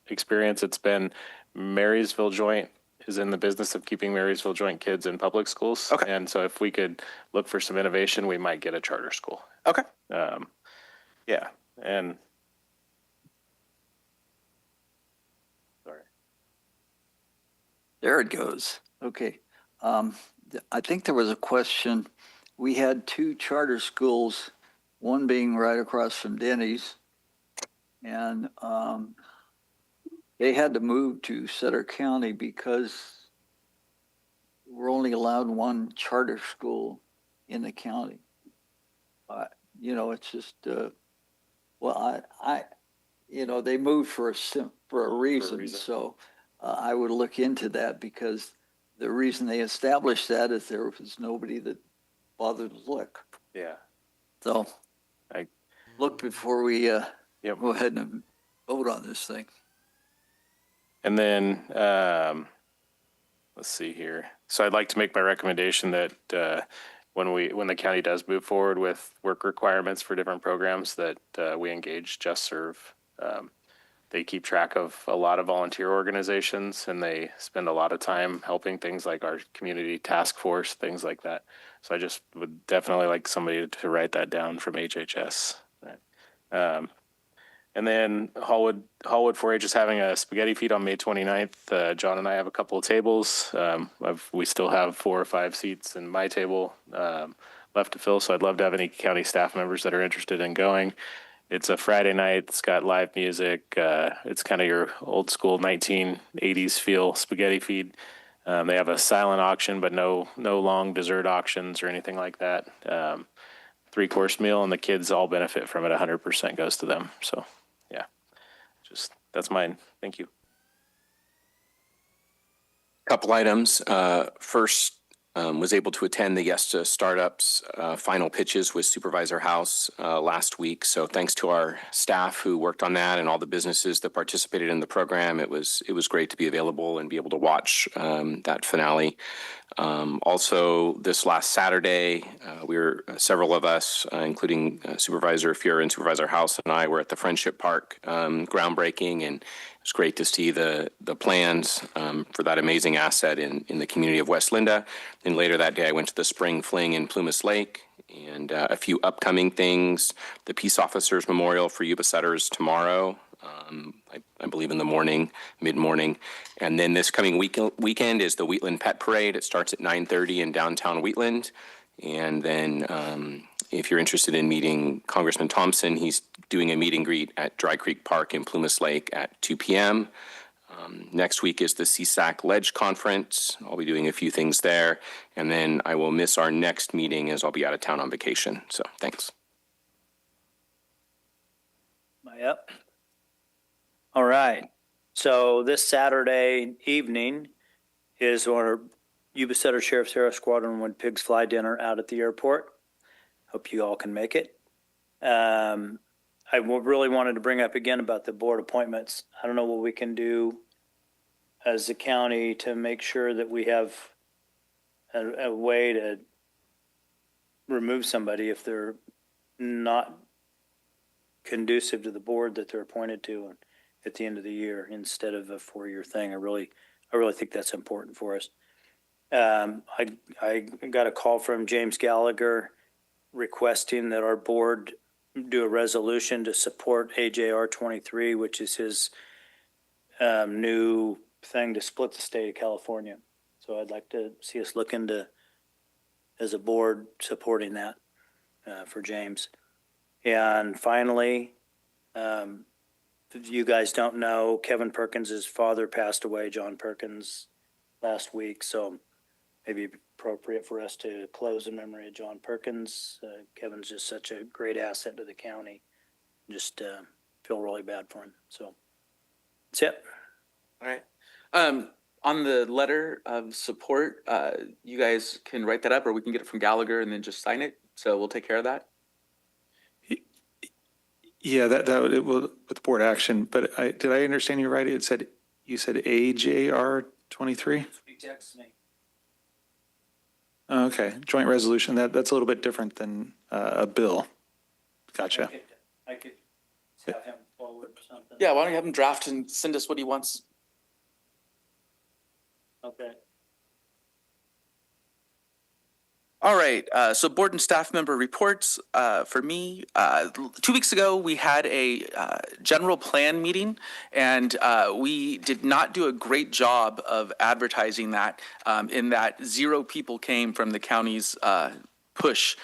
experience, it's been Marysville Joint is in the business of keeping Marysville Joint kids in public schools. Okay. And so if we could look for some innovation, we might get a charter school. Okay. Yeah. And sorry. There it goes. Okay. I think there was a question. We had two charter schools, one being right across from Denny's, and they had to move to Sutter County because we're only allowed one charter school in the county. It's just, they moved for a reason. So I would look into that, because the reason they established that is there was nobody that bothered to look. Yeah. So look before we go ahead and vote on this thing. And then, let's see here. So I'd like to make my recommendation that when the county does move forward with work requirements for different programs, that we engage Just Serve. They keep track of a lot of volunteer organizations, and they spend a lot of time helping things like our community task force, things like that. So I just would definitely like somebody to write that down from HHS. And then Hallwood 4-H is having a spaghetti feed on May 29th. John and I have a couple of tables. We still have 4 or 5 seats in my table left to fill, so I'd love to have any county staff members that are interested in going. It's a Friday night. It's got live music. It's kind of your old school 1980s feel spaghetti feed. They have a silent auction, but no long dessert auctions or anything like that. 3-course meal, and the kids all benefit from it. 100% goes to them. So, yeah, that's mine. Thank you. Couple items. First, was able to attend the Yes to Startups final pitches with Supervisor House last week. So thanks to our staff who worked on that and all the businesses that participated in the program. It was great to be available and be able to watch that finale. Also, this last Saturday, several of us, including Supervisor Fuhrer and Supervisor House and I, were at the Friendship Park groundbreaking, and it was great to see the plans for that amazing asset in the community of West Linda. And later that day, I went to the Spring Fling in Plumas Lake, and a few upcoming things. The Peace Officers Memorial for Yuba-Sutters tomorrow. I believe in the morning, mid-morning. And then this coming weekend is the Wheatland Pet Parade. It starts at 9:30 in downtown Wheatland. And then if you're interested in meeting Congressman Thompson, he's doing a meet and greet at Dry Creek Park in Plumas Lake at 2 p.m. Next week is the CSAC Ledge Conference. I'll be doing a few things there. And then I will miss our next meeting as I'll be out of town on vacation. So thanks. Yep. All right. So this Saturday evening is our Yuba-Sutter Sheriff's Aero Squadron when pigs fly dinner out at the airport. Hope you all can make it. I really wanted to bring up again about the board appointments. I don't know what we can do as a county to make sure that we have a way to remove somebody if they're not conducive to the board that they're appointed to at the end of the year instead of a 4-year thing. I really think that's important for us. I got a call from James Gallagher requesting that our board do a resolution to support AJR 23, which is his new thing to split the state of California. So I'd like to see us look into as a board supporting that for James. And finally, if you guys don't know, Kevin Perkins' father passed away, John Perkins, last week. So maybe appropriate for us to close in memory of John Perkins. Kevin's just such a great asset to the county. Just feel really bad for him. So that's it. All right. On the letter of support, you guys can write that up, or we can get it from Gallagher and then just sign it. So we'll take care of that. Yeah, that it will with board action. But did I understand you right? You said AJR 23. He texts me. Okay, joint resolution. That's a little bit different than a bill. Gotcha. I could have him forward something. Yeah, why don't you have him draft and send us what he wants? Okay. All right, so board and staff member reports. For me, 2 weeks ago, we had a general plan meeting, and we did not do a great job of advertising that, in that 0 people came from the county's push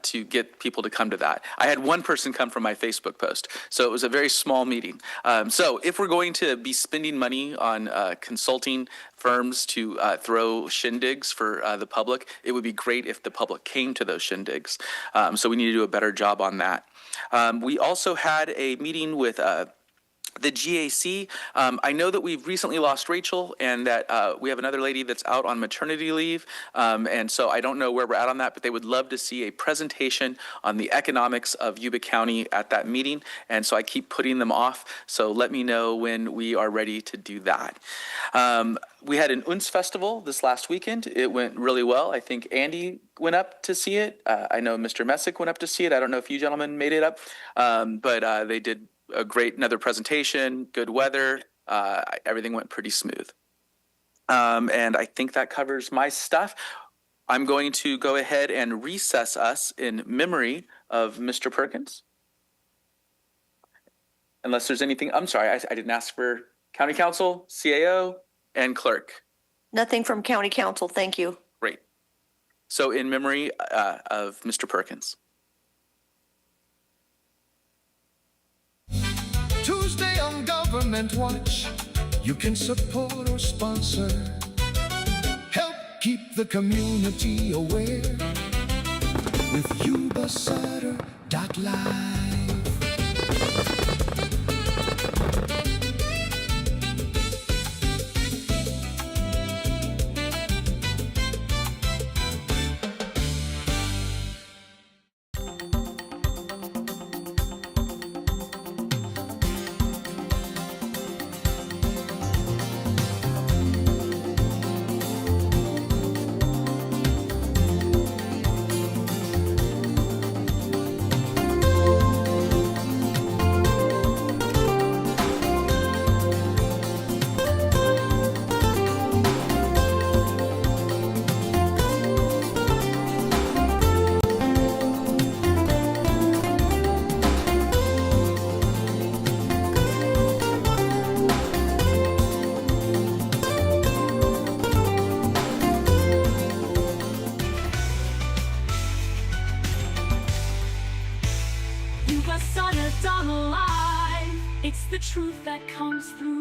to get people to come to that. I had 1 person come from my Facebook post, so it was a very small meeting. So if we're going to be spending money on consulting firms to throw shindigs for the public, it would be great if the public came to those shindigs. So we need to do a better job on that. We also had a meeting with the GAC. I know that we've recently lost Rachel and that we have another lady that's out on maternity leave. And so I don't know where we're at on that, but they would love to see a presentation on the economics of Yuba County at that meeting. And so I keep putting them off. So let me know when we are ready to do that. We had an UNS festival this last weekend. It went really well. I think Andy went up to see it. I know Mr. Messick went up to see it. I don't know if you gentlemen made it up, but they did a great, another presentation, good weather, everything went pretty smooth. And I think that covers my stuff. I'm going to go ahead and recess us in memory of Mr. Perkins. Unless there's anything, I'm sorry, I didn't ask for county council, CAO, and clerk. Nothing from county council, thank you. Great. So in memory of Mr. Perkins. Tuesday on Government Watch, you can support or sponsor. Help keep the community aware with Yuba-Sutter.LIVE. Yuba-Sutter.LIVE. It's the truth that comes through.